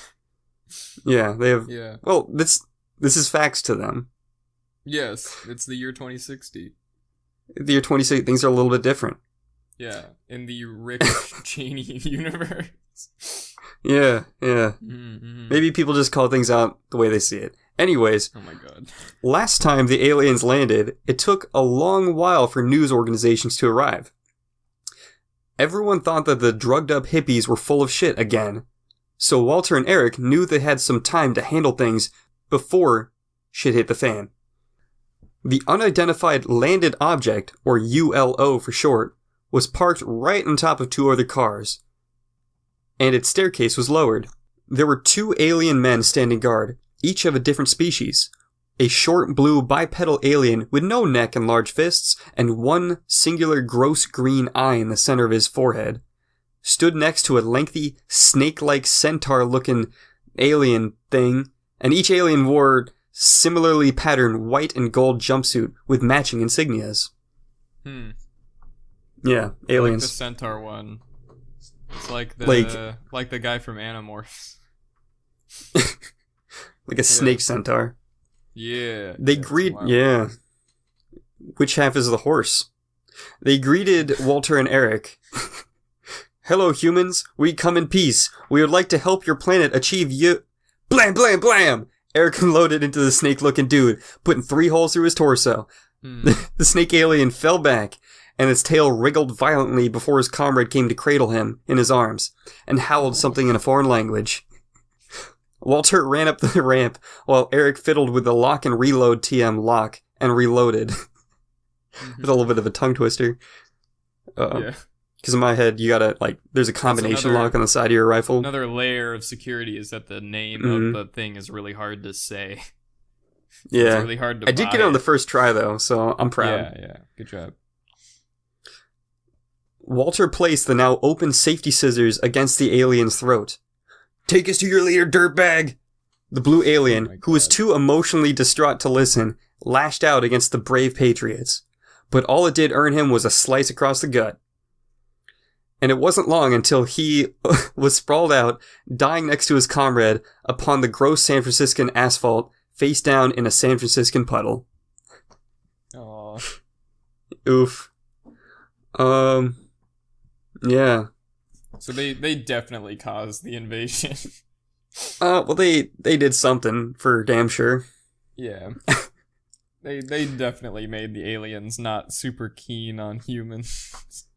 Yeah, they have... Yeah. Well, this is facts to them. Yes, it's the year 2060. The year 2060, things are a little bit different. Yeah, in the Rick Cheney universe. Yeah. Maybe people just call things out the way they see it. Anyways, oh my god. Last time the aliens landed, it took a long while for news organizations to arrive. Everyone thought that the drugged up hippies were full of shit again. So Walter and Eric knew they had some time to handle things before shit hit the fan. The unidentified landed object, or ULO for short, was parked right on top of two other cars, and its staircase was lowered. There were two alien men standing guard, each of a different species. A short blue bipedal alien with no neck and large fists, and one singular gross green eye in the center of his forehead, stood next to a lengthy, snake-like centaur-looking alien thing, and each alien wore similarly patterned white and gold jumpsuit with matching insignias. Yeah, aliens. Like the centaur one. It's like the guy from Animorphs. Like a snake centaur. Yeah. They yeah. Which half is the horse? They greeted Walter and Eric. Hello, humans. We come in peace. We would like to help your planet achieve Blam, blam, blam! Eric unloaded into the snake-looking dude, putting 3 holes through his torso. The snake alien fell back, and its tail wriggled violently before his comrade came to cradle him in his arms, and howled something in a foreign language. Walter ran up the ramp, while Eric fiddled with the lock and reload TM lock, and reloaded. With a little bit of a tongue twister. Yeah. Because in my head, you gotta, there's a combination lock on the side of your rifle. Another layer of security is that the name of the thing is really hard to say. Yeah. It's really hard to I did get it on the first try, though, so I'm proud. Yeah. Good job. Walter placed the now open safety scissors against the alien's throat. Take us to your leader, dirtbag! The blue alien, who was too emotionally distraught to listen, lashed out against the brave patriots. But all it did earn him was a slice across the gut. And it wasn't long until he was sprawled out, dying next to his comrade upon the gross San Franciscan asphalt, face down in a San Franciscan puddle. Aww. Oof. Yeah. So they definitely caused the invasion. Well, they did something for damn sure. Yeah. They definitely made the aliens not super keen on humans.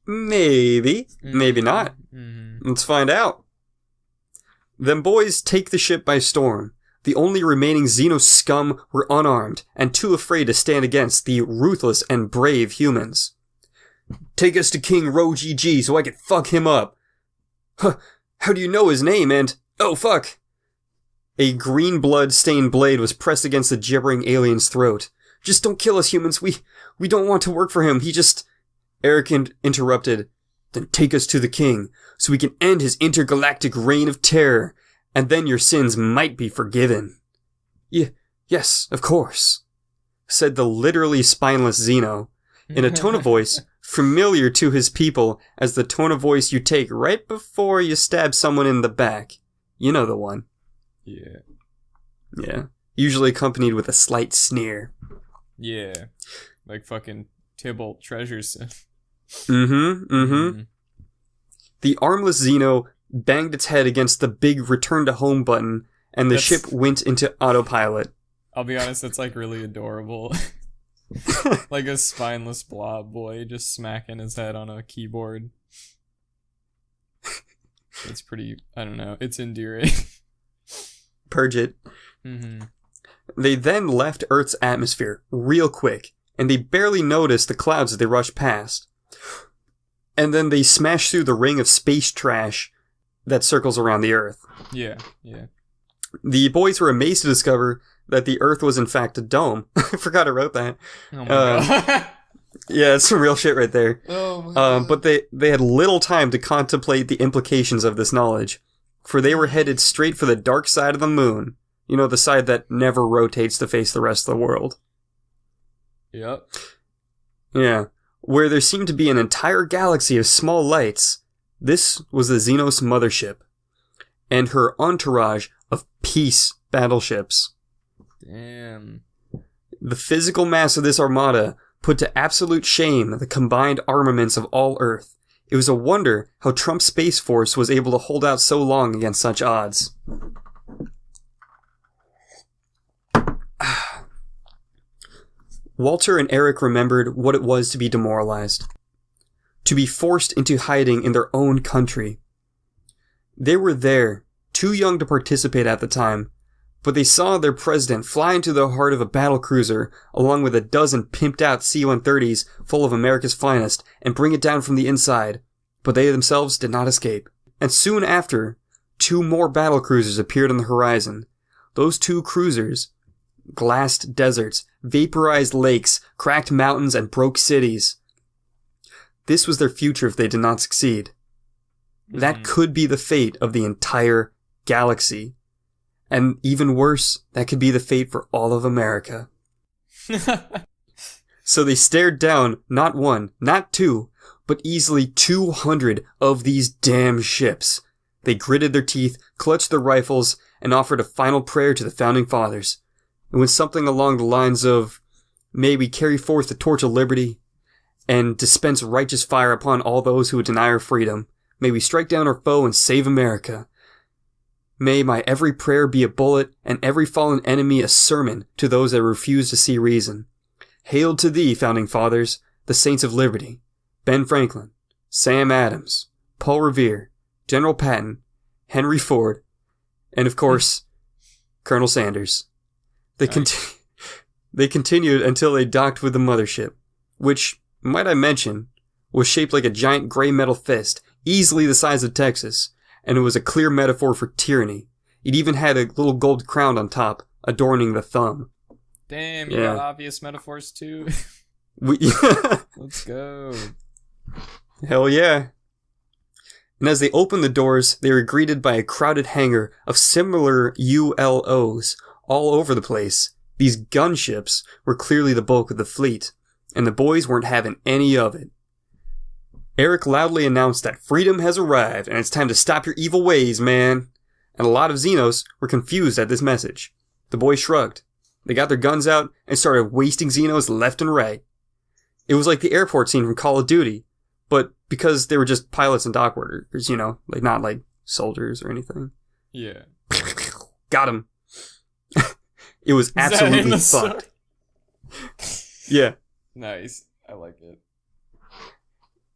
Maybe. Maybe not. Mm-hmm. Let's find out. Them boys take the ship by storm. The only remaining Xeno scum were unarmed and too afraid to stand against the ruthless and brave humans. Take us to King Ro GG so I can fuck him up. Huh, how do you know his name and... Oh, fuck! A green blood-stained blade was pressed against the gibbering alien's throat. Just don't kill us, humans. We don't want to work for him. He just... Eric interrupted. Then take us to the king, so we can end his intergalactic reign of terror, and then your sins might be forgiven. Yes, of course, said the literally spineless Xeno, in a tone of voice familiar to his people as the tone of voice you take right before you stab someone in the back. You know the one. Yeah. Usually accompanied with a slight sneer. Yeah. Like fucking Tybalt Treasures. Mm-hmm. The armless Xeno banged its head against the big return to home button, and the ship went into autopilot. I'll be honest, that's like really adorable. Like a spineless blob boy just smacking his head on a keyboard. It's pretty, I don't know, it's endearing. Purge it. Mm-hmm. They then left Earth's atmosphere real quick, and they barely noticed the clouds as they rushed past. And then they smashed through the ring of space trash that circles around the Earth. Yeah. The boys were amazed to discover that the Earth was in fact a dome. I forgot I wrote that. Oh my god. Yeah, it's some real shit right there. Oh my god. But they had little time to contemplate the implications of this knowledge, for they were headed straight for the dark side of the moon. You know, the side that never rotates to face the rest of the world. Yep. Yeah. Where there seemed to be an entire galaxy of small lights. This was the Xenos mothership, and her entourage of peace battleships. Damn. The physical mass of this armada put to absolute shame the combined armaments of all Earth. It was a wonder how Trump's Space Force was able to hold out so long against such odds. Walter and Eric remembered what it was to be demoralized. To be forced into hiding in their own country. They were there, too young to participate at the time, but they saw their president fly into the heart of a battlecruiser along with a dozen pimped-out C-130s full of America's finest and bring it down from the inside, but they themselves did not escape. And soon after, 2 more battlecruisers appeared on the horizon. Those 2 cruisers, glassed deserts, vaporized lakes, cracked mountains, and broke cities. This was their future if they did not succeed. That could be the fate of the entire galaxy. And even worse, that could be the fate for all of America. So they stared down not 1, not 2, but easily 200 of these damn ships. They gritted their teeth, clutched their rifles, and offered a final prayer to the Founding Fathers. It was something along the lines of, "May we carry forth the torch of liberty, and dispense righteous fire upon all those who would deny our freedom. May we strike down our foe and save America. May my every prayer be a bullet, and every fallen enemy a sermon to those that refuse to see reason. Hail to thee, Founding Fathers, the Saints of Liberty, Ben Franklin, Sam Adams, Paul Revere, General Patton, Henry Ford, and of course, Colonel Sanders." They continued until they docked with the mothership, which, might I mention, was shaped like a giant gray metal fist, easily the size of Texas, and it was a clear metaphor for tyranny. It even had a little gold crown on top, adorning the thumb. Damn, you got obvious metaphors too. Let's go. Hell yeah. And as they opened the doors, they were greeted by a crowded hangar of similar ULOs all over the place. These gunships were clearly the bulk of the fleet, and the boys weren't having any of it. Eric loudly announced that freedom has arrived, and it's time to stop your evil ways, man. And a lot of Xenos were confused at this message. The boys shrugged. They got their guns out and started wasting Xenos left and right. It was like the airport scene from Call of Duty, but because they were just pilots and dock workers, you know, like not like soldiers or anything. Yeah. Got him. It was absolutely fucked. Yeah. Nice. I like it.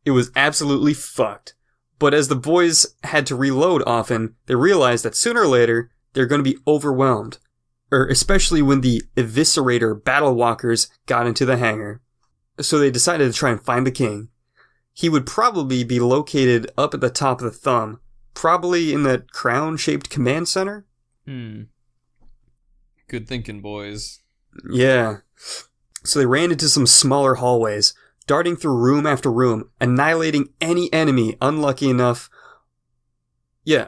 It was absolutely fucked. But as the boys had to reload often, they realized that sooner or later, they're going to be overwhelmed. Especially when the Eviscerator battle walkers got into the hangar. So they decided to try and find the king. He would probably be located up at the top of the thumb, probably in that crown-shaped command center. Good thinking, boys. Yeah. So they ran into some smaller hallways, darting through room after room, annihilating any enemy unlucky enough to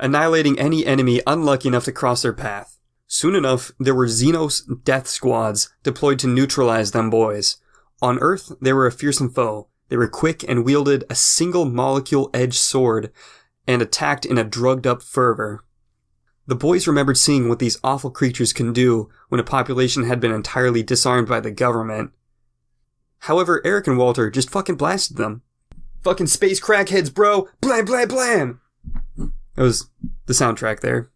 cross their path. Soon enough, there were Xenos death squads deployed to neutralize them boys. On Earth, they were a fearsome foe. They were quick and wielded a single molecule-edged sword and attacked in a drugged-up fervor. The boys remembered seeing what these awful creatures can do when a population had been entirely disarmed by the government. However, Eric and Walter just fucking blasted them. Fucking space crackheads, bro! Blam, blam, blam! That was the soundtrack there.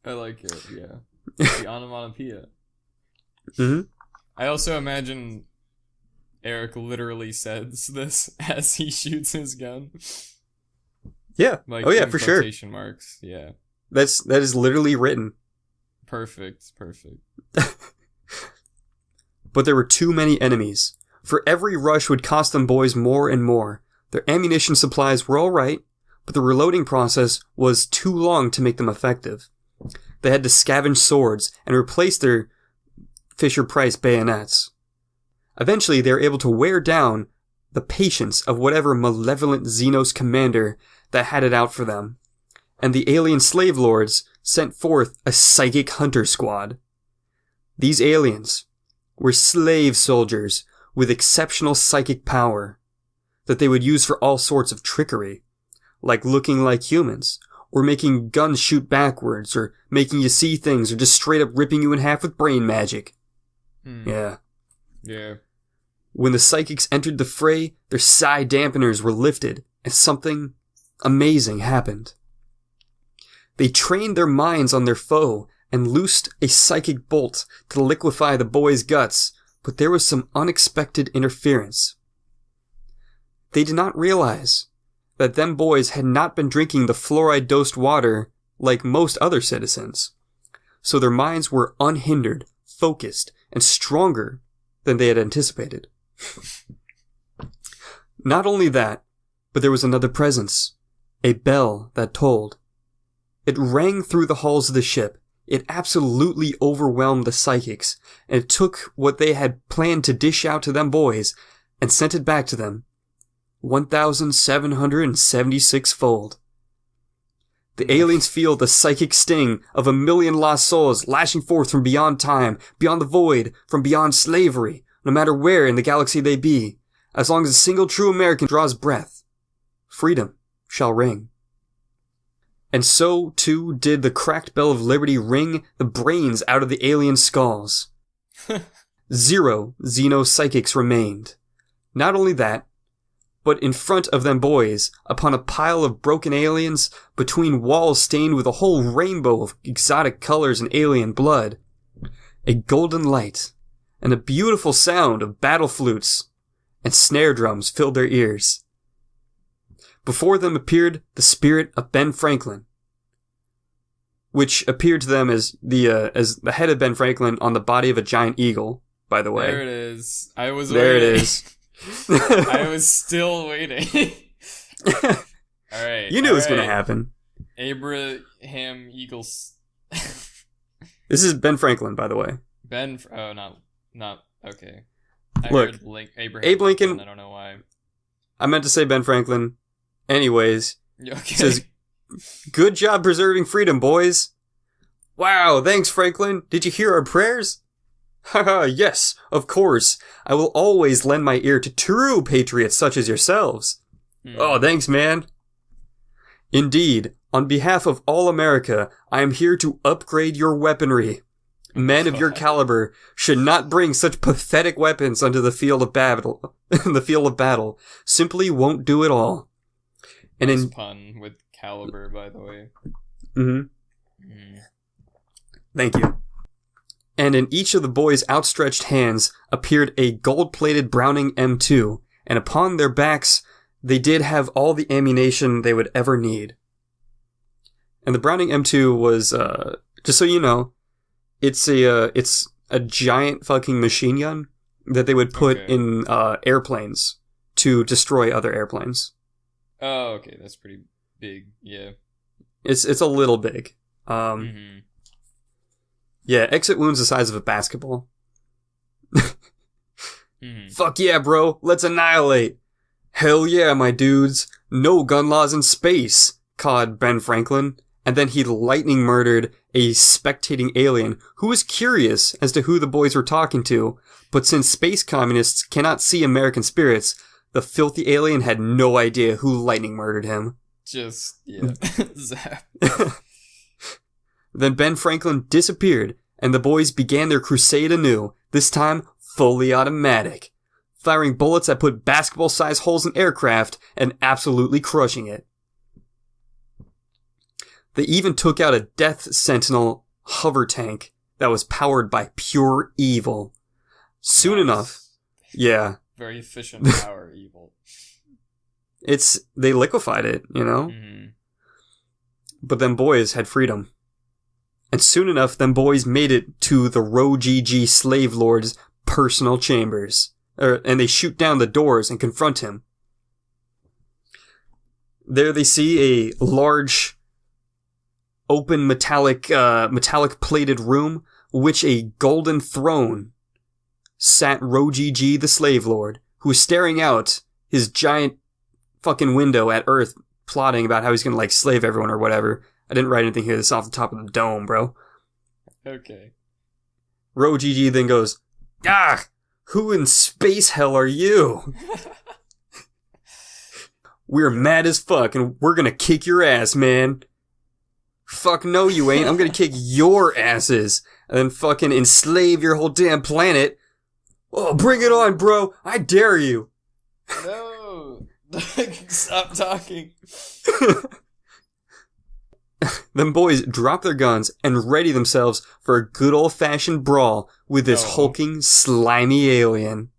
I like it, yeah. The onomatopoeia. Mm-hmm. I also imagine Eric literally says this as he shoots his gun. Yeah. Like, oh yeah, for sure. Quotation marks. Yeah. Perfect. But there were too many enemies. For every rush would cost them boys more and more. Their ammunition supplies were alright, but the reloading process was too long to make them effective. They had to scavenge swords and replace their Fisher-Price bayonets. Eventually, they were able to wear down the patience of whatever malevolent Xenos commander that had it out for them. And the alien slave lords sent forth a psychic hunter squad. These aliens were slave soldiers with exceptional psychic power that they would use for all sorts of trickery, like looking like humans, or making guns shoot backwards, or making you see things, or just straight up ripping you in half with brain magic. Yeah. When the psychics entered the fray, their psi dampeners were lifted, and something amazing happened. They trained their minds on their foe, and loosed a psychic bolt to liquefy the boys' guts, but there was some unexpected interference. They did not realize that them boys had not been drinking the fluoride-dosed water like most other citizens, so their minds were unhindered, focused, and stronger than they had anticipated. Not only that, but there was another presence, a bell that tolled. It rang through the halls of the ship. It absolutely overwhelmed the psychics, and it took what they had planned to dish out to them boys and sent it back to them, 1,776-fold. The aliens feel the psychic sting of 1,000,000 lost souls lashing forth from beyond time, beyond the void, from beyond slavery, no matter where in the galaxy they be. As long as a single true American draws breath, freedom shall ring. And so, too, did the cracked bell of liberty ring the brains out of the alien skulls. 0 xeno-psychics remained. Not only that, but in front of them boys, upon a pile of broken aliens, between walls stained with a whole rainbow of exotic colors and alien blood, a golden light, and a beautiful sound of battle flutes and snare drums filled their ears. Before them appeared the spirit of Ben Franklin, which appeared to them as the head of Ben Franklin on the body of a giant eagle, by the way. There it is. I was there waiting. It is. I was still waiting. Alright. You knew it was going to happen. Abraham Eagles. This is Ben Franklin, by the way. Not Not okay. I Look, heard Abraham Abe Lincoln. I don't know why. I meant to say Ben Franklin. Anyways, Okay. says, "Good job preserving freedom, boys." "Wow, thanks, Franklin. Did you hear our prayers?" "Haha, yes, of course. I will always lend my ear to true patriots such as yourselves." "Oh, thanks, man." "Indeed, on behalf of all America, I am here to upgrade your weaponry. Men of your caliber should not bring such pathetic weapons onto the field of battle. The field of battle simply won't do it all." And nice in pun with caliber, by the way. Thank you. And in each of the boys' outstretched hands appeared a gold-plated Browning M2, and upon their backs they did have all the ammunition they would ever need. And the Browning M2 was, just so you know, it's a giant fucking machine gun that they would put in airplanes to destroy other airplanes. Oh, okay, that's pretty big. Yeah, it's a little big. Yeah, exit wounds the size of a basketball. "Fuck yeah, bro! Let's annihilate!" "Hell yeah, my dudes! No gun laws in space!" cawed Ben Franklin. And then he lightning murdered a spectating alien who was curious as to who the boys were talking to, but since space communists cannot see American spirits, the filthy alien had no idea who lightning murdered him. Just, yeah. Zap. Then Ben Franklin disappeared, and the boys began their crusade anew, this time fully automatic, firing bullets that put basketball-sized holes in aircraft and absolutely crushing it. They even took out a Death Sentinel hover tank that was powered by pure evil. Soon enough, yeah. Very efficient power evil. They liquefied it, you know? But them boys had freedom. And soon enough, them boys made it to the Ro-GG slave lord's personal chambers. And they shoot down the doors and confront him. There they see a large, open metallic plated room, which a golden throne sat Ro-GG the slave lord, who was staring out his giant fucking window at Earth, plotting about how he's gonna, like, slave everyone or whatever. I didn't write anything here. This is off the top of the dome, bro. Okay. Ro-GG then goes, "Ah! Who in space hell are you? We're mad as fuck, and we're gonna kick your ass, man." "Fuck no, you ain't. I'm gonna kick your asses, and then fucking enslave your whole damn planet." "Oh, bring it on, bro. I dare you." No. Stop talking. Them boys drop their guns and ready themselves for a good old-fashioned brawl with this hulking, slimy alien.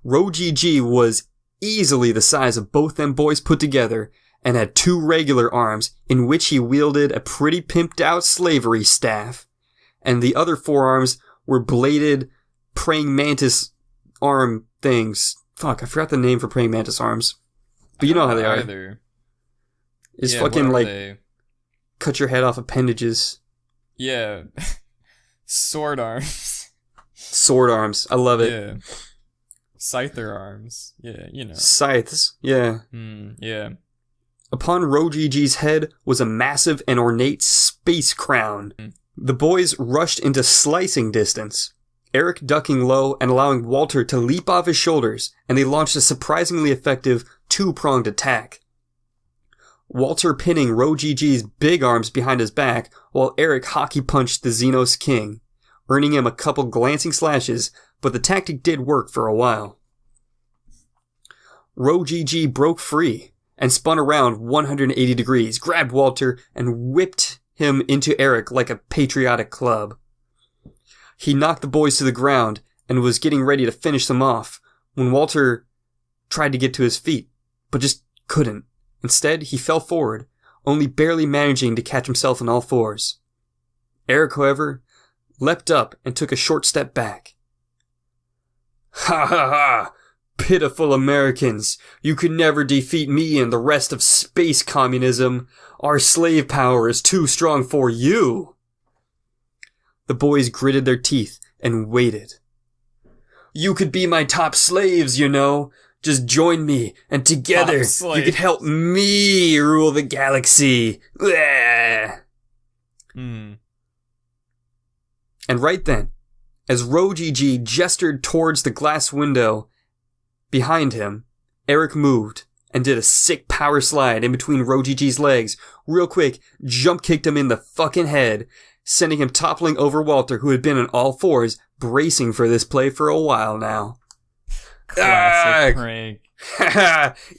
Ro-GG was easily the size of both them boys put together, and had 2 regular arms in which he wielded a pretty pimped-out slavery staff, and the other 4 arms were bladed praying mantis arm things. Fuck, I forgot the name for praying mantis arms. But you know how they are. Either. It's fucking like... They? Cut your head off appendages. Yeah. Sword arms. Sword arms. I love it. Yeah. Scyther arms. Yeah, you know. Scythes. Yeah. Yeah. Upon Ro-GG's head was a massive and ornate space crown. The boys rushed into slicing distance, Eric ducking low and allowing Walter to leap off his shoulders, and they launched a surprisingly effective 2-pronged attack. Walter pinning Ro-GG's big arms behind his back, while Eric hockey punched the Xenos King, earning him a couple glancing slashes, but the tactic did work for a while. Ro-GG broke free and spun around 180 degrees, grabbed Walter, and whipped him into Eric like a patriotic club. He knocked the boys to the ground and was getting ready to finish them off when Walter tried to get to his feet, but just couldn't. Instead, he fell forward, only barely managing to catch himself on all fours. Eric, however, leapt up and took a short step back. "Ha ha ha! Pitiful Americans! You could never defeat me and the rest of space communism! Our slave power is too strong for you!" The boys gritted their teeth and waited. You could be my top slaves, you know. Just join me, and together you could help me rule the galaxy. Hmm. And right then, as Rojiji gestured towards the glass window behind him, Eric moved and did a sick power slide in between Rojiji's legs. Real quick, jump kicked him in the fucking head, sending him toppling over Walter, who had been on all fours, bracing for this play for a while now. Classic prank.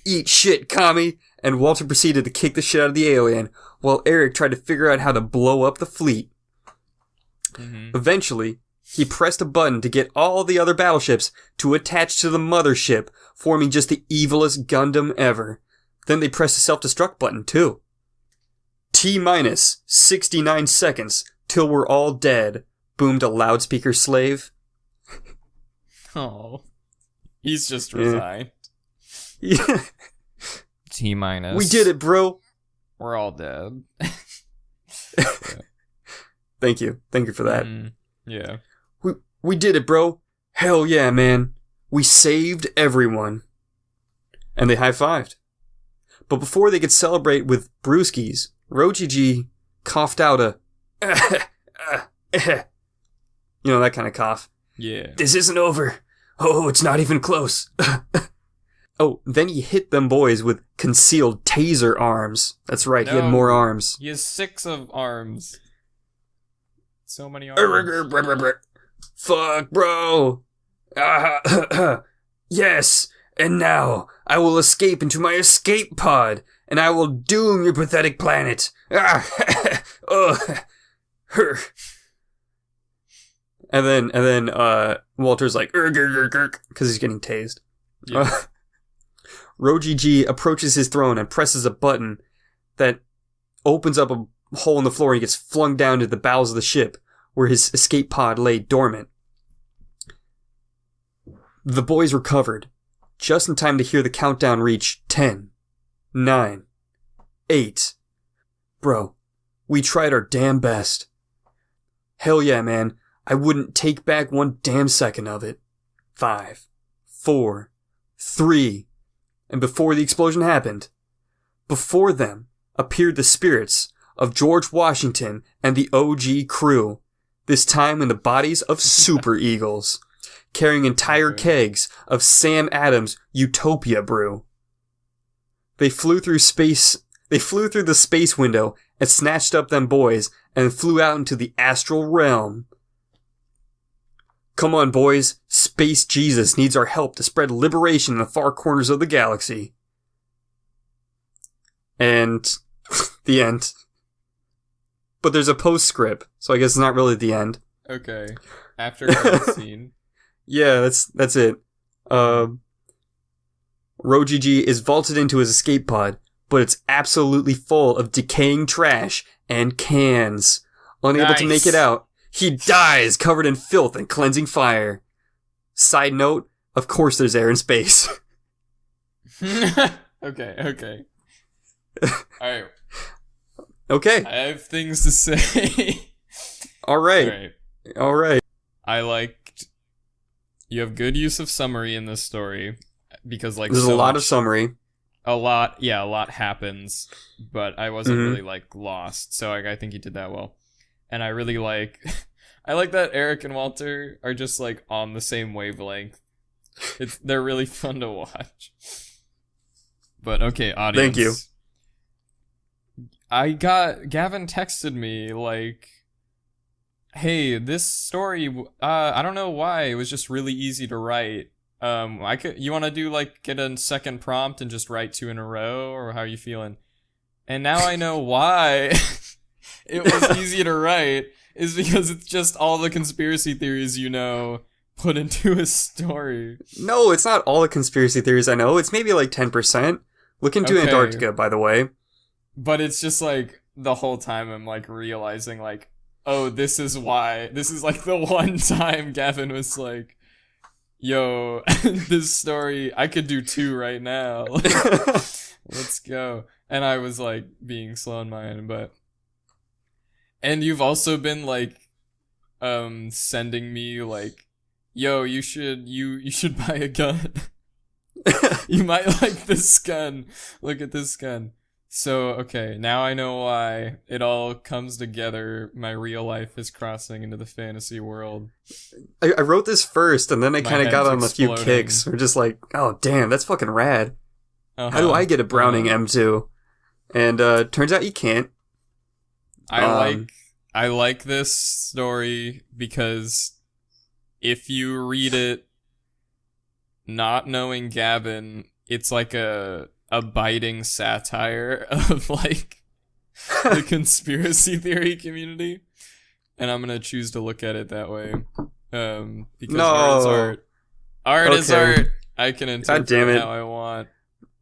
Eat shit, commie! And Walter proceeded to kick the shit out of the alien, while Eric tried to figure out how to blow up the fleet. Mm-hmm. Eventually, he pressed a button to get all the other battleships to attach to the mothership, forming just the evilest Gundam ever. Then they pressed the self-destruct button, too. T-minus 69 seconds till we're all dead, boomed a loudspeaker slave. Oh. He's just resigned. Yeah. T-minus. We did it, bro. We're all dead. Thank you. Thank you for that. Yeah. We did it, bro. Hell yeah, man. We saved everyone. And they high-fived. But before they could celebrate with brewskis, Rojiji coughed out a you know, that kind of cough. Yeah. This isn't over. Oh, it's not even close. Oh, then he hit them boys with concealed taser arms. That's right, he had more arms. He has 6 of arms. So many arms. Fuck, bro. Yes, and now I will escape into my escape pod, and I will doom your pathetic planet. And then Walter's like, because he's getting tased. Yeah. Rojiji approaches his throne and presses a button that opens up a hole in the floor and he gets flung down to the bowels of the ship, where his escape pod lay dormant. The boys recovered, just in time to hear the countdown reach 10, 9, 8. Bro, we tried our damn best. Hell yeah, man. I wouldn't take back one damn second of it. 5, 4, 3. And before the explosion happened, before them appeared the spirits of George Washington and the OG crew, this time in the bodies of Super Eagles, carrying entire kegs of Sam Adams Utopia brew. They flew through the space window and snatched up them boys and flew out into the astral realm. Come on, boys. Space Jesus needs our help to spread liberation in the far corners of the galaxy. And the end. But there's a postscript, so I guess it's not really the end. Okay. After the scene. Yeah, that's it. Rojiji is vaulted into his escape pod, but it's absolutely full of decaying trash and cans. Unable to make it out, he dies covered in filth and cleansing fire. Side note, of course there's air in space. Okay. Alright. Okay. I have things to say. Alright. I liked... You have good use of summary in this story. Because, like, there's a lot of summary. A lot happens. But I wasn't really, like, lost. So I think you did that well. And I really like... I like that Eric and Walter are just, like, on the same wavelength. They're really fun to watch. But, okay, audience. Thank you. Gavin texted me, like, hey, this story, I don't know why, it was just really easy to write. You want to do, like, get a second prompt and just write 2 in a row, or how are you feeling? And now I know why it was easy to write, is because it's just all the conspiracy theories you know put into a story. No, it's not all the conspiracy theories I know. It's maybe like 10%. Look into Antarctica, by the way. But it's just like, the whole time I'm like realizing like, oh, this is why. This is like the one time Gavin was like, yo, this story, I could do 2 right now. Let's go. And I was like being slow in mine, but... And you've also been like, sending me like yo, you should buy a gun. You might like this gun. Look at this gun. So, okay, now I know why it all comes together. My real life is crossing into the fantasy world. I wrote this first, and then I My kind of got on head's a few exploding. kicks. We're just like, oh, damn, that's fucking rad. How do I get a Browning M2? And turns out you can't. I like this story because if you read it not knowing Gavin, it's like a biting satire of like the conspiracy theory community, and I'm gonna choose to look at it that way. Because art is art. Art is art. I can interpret it how I want.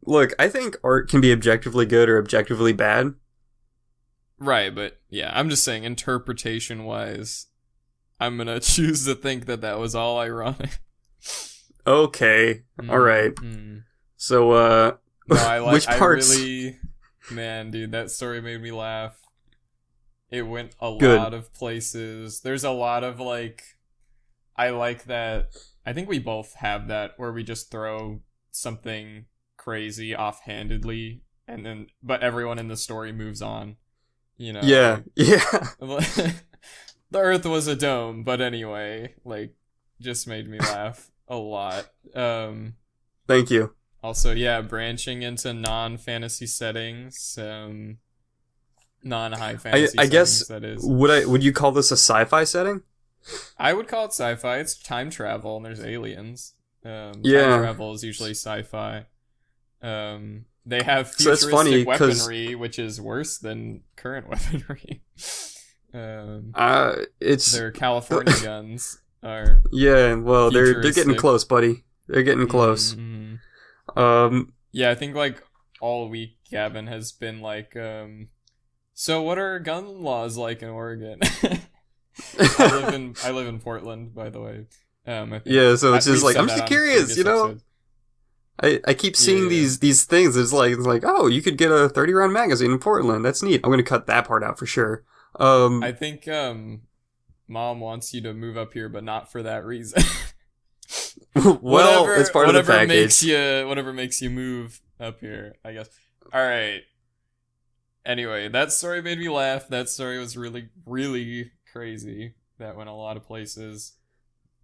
Look, I think art can be objectively good or objectively bad. Right, but yeah, I'm just saying interpretation-wise, I'm gonna choose to think that was all ironic. Okay, alright. So, no, I like. which parts? Man, dude, that story made me laugh. It went a Good. lot of places. There's a lot of like, I like that. I think we both have that where we just throw something crazy offhandedly, and then but everyone in the story moves on. You know. Yeah. The Earth was a dome, but anyway, like, just made me laugh a lot. Thank you. Also, yeah, branching into non-fantasy settings, non-high fantasy I settings, guess, that is. would you call this a sci-fi setting? I would call it sci-fi. It's time travel, and there's aliens. Time Yeah. travel is usually sci-fi. They have So that's futuristic funny, 'cause- weaponry, which is worse than current weaponry. It's... Their California guns are... Yeah, well, they're getting futuristic. close, buddy. They're getting close. Mm-hmm. Yeah, I think like all week Gavin has been like, so what are gun laws like in Oregon? I live in Portland, by the way. I think Yeah, so it's we've just like, said I'm that just on curious, previous you know? episodes. I keep seeing Yeah. these things. It's like, oh, you could get a 30-round magazine in Portland. That's neat. I'm gonna cut that part out for sure. I think Mom wants you to move up here, but not for that reason. Well, it's part of the package. Whatever makes you move up here, I guess. All right. Anyway, that story made me laugh. That story was really, really crazy. That went a lot of places.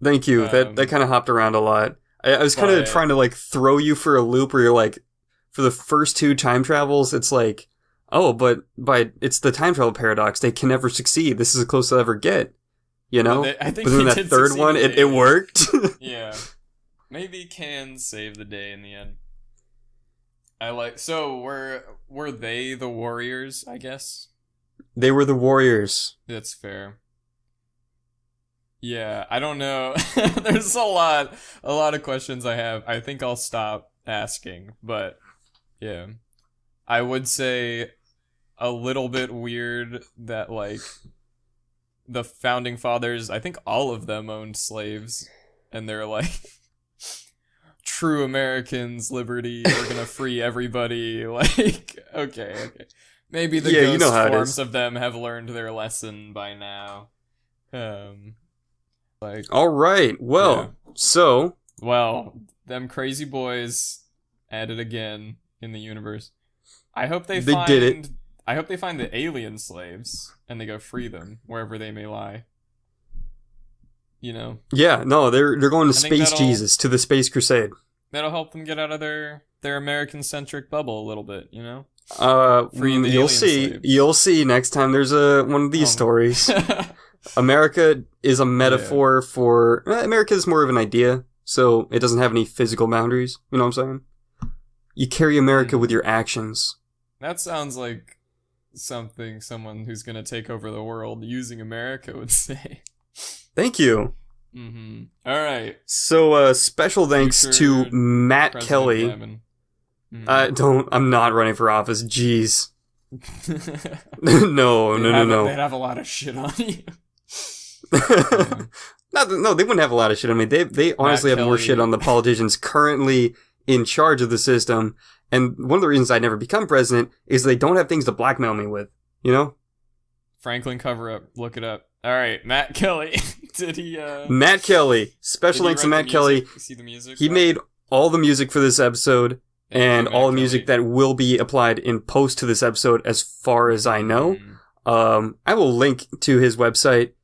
Thank you. That kind of hopped around a lot. I was kind of trying to like throw you for a loop where you're like, for the first two time travels, it's like, oh, but it's the time travel paradox. They can never succeed. This is as close as they'll ever get. You know? I think but then they that did third succeed one, in the it end. worked. Yeah. Maybe can save the day in the end. So were they the warriors, I guess? They were the warriors. That's fair. Yeah, I don't know. There's a lot of questions I have. I think I'll stop asking, but yeah. I would say a little bit weird that like the founding fathers, I think all of them owned slaves, and they're like true Americans, liberty, we're gonna free everybody. Like, okay. Maybe the ghost forms of them have learned their lesson by now. All right. Well, them crazy boys at it again in the universe. I hope they did it. I hope they find the alien slaves and they go free them wherever they may lie. You know? Yeah, no, they're going to I think Space Jesus, to the Space Crusade. That'll help them get out of their American-centric bubble a little bit, you know? Freeing the alien slaves. You'll see next time there's one of these stories. America is a metaphor for... America is more of an idea, so it doesn't have any physical boundaries. You know what I'm saying? You carry America with your actions. That sounds like something someone who's going to take over the world using America would say. Thank you. Mm-hmm. All right. So, special thanks to Matt President Kelly. Gavin. Mm-hmm. I'm not running for office. Jeez. No. They'd have a lot of shit on you. No, they wouldn't have a lot of shit. I mean, they honestly have more shit on the politicians currently in charge of the system. And one of the reasons I never become president is they don't have things to blackmail me with. You know? Franklin cover-up. Look it up. All right, Matt Kelly. Did he? Matt Kelly. Special did he thanks to write the Matt Kelly. music? See the music. He made all the music for this episode Thank and you, all Matt the music Kelly. that will be applied in post to this episode, as far as I know. I will link to his website.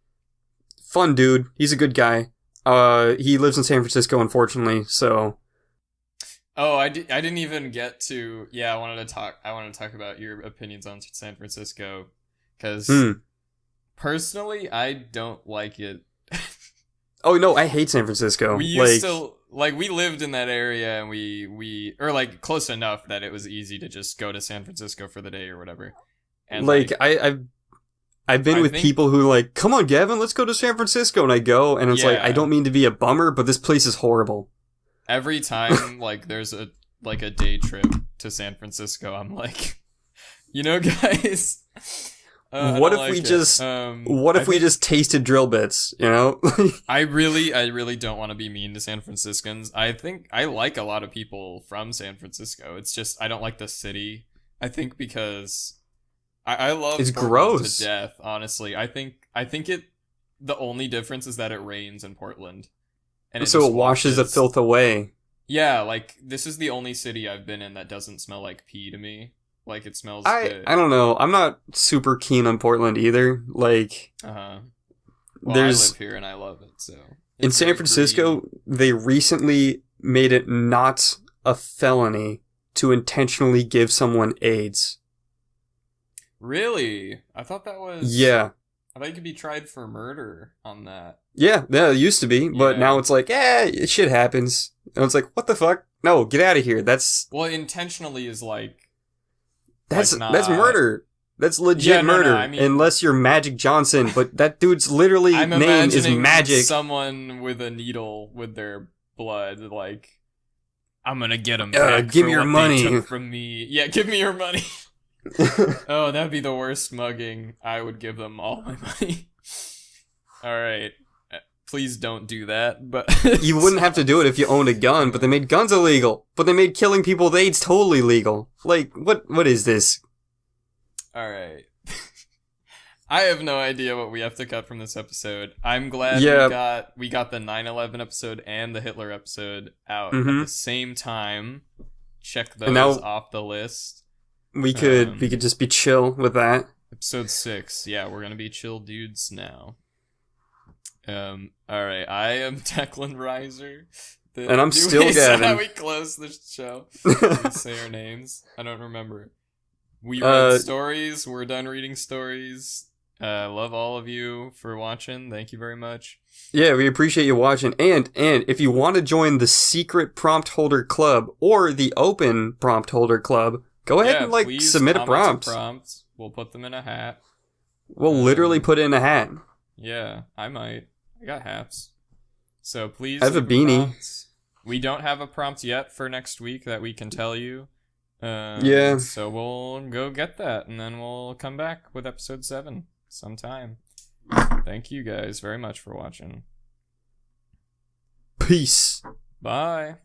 Fun dude. He's a good guy. He lives in San Francisco, unfortunately. So. Oh, I didn't even get to. Yeah, I wanted to talk about your opinions on San Francisco, because personally, I don't like it. Oh no, I hate San Francisco. We used to we lived in that area, and we or like close enough that it was easy to just go to San Francisco for the day or whatever. And I've been with people who like, come on, Gavin, let's go to San Francisco, and I go, and it's like, I don't mean to be a bummer, but this place is horrible. Every time like there's a day trip to San Francisco, I'm like, guys. What if we just tasted drill bits? You know, I really don't want to be mean to San Franciscans. I think I like a lot of people from San Francisco. It's just I don't like the city. I think because I love it's Portland gross to death. Honestly, I think it. The only difference is that it rains in Portland, and so it washes the filth away. Yeah, like this is the only city I've been in that doesn't smell like pee to me. Like it smells. I don't know. I'm not super keen on Portland either. Like, well, I live here and I love it. So in San Francisco, they recently made it not a felony to intentionally give someone AIDS. Really? I thought that was. Yeah. I thought you could be tried for murder on that. Yeah, it used to be, but now it's like, shit happens. And it's like, what the fuck? No, get out of here. Well, intentionally is like. That's murder. That's legit murder. No, I mean, unless you're Magic Johnson, but that dude's literally name is Magic. Someone with a needle with their blood, like, I'm gonna get him back. Give me your money. They took from me. Yeah, give me your money. Oh, that'd be the worst mugging. I would give them all my money. All right. Please don't do that, but you wouldn't have to do it if you owned a gun, but they made guns illegal. But they made killing people with AIDS totally legal. Like, what is this? All right. I have no idea what we have to cut from this episode. I'm glad we got the 9/11 episode and the Hitler episode out at the same time. Check those off the list. We could just be chill with that. Episode 6. Yeah, we're gonna be chill dudes now. Alright, I am Declan Riser. And I'm still Gavin. How we close the show. We say our names. I don't remember. We read stories. We're done reading stories. Love all of you for watching. Thank you very much. Yeah, we appreciate you watching. And if you want to join the secret prompt holder club or the open prompt holder club, go ahead and submit a prompt. We'll put them in a hat. We'll literally put it in a hat. Yeah, I might. I got hats. So please. I have a beanie. We don't have a prompt yet for next week that we can tell you. Yeah. So we'll go get that, and then we'll come back with episode 7 sometime. Thank you guys very much for watching. Peace. Bye.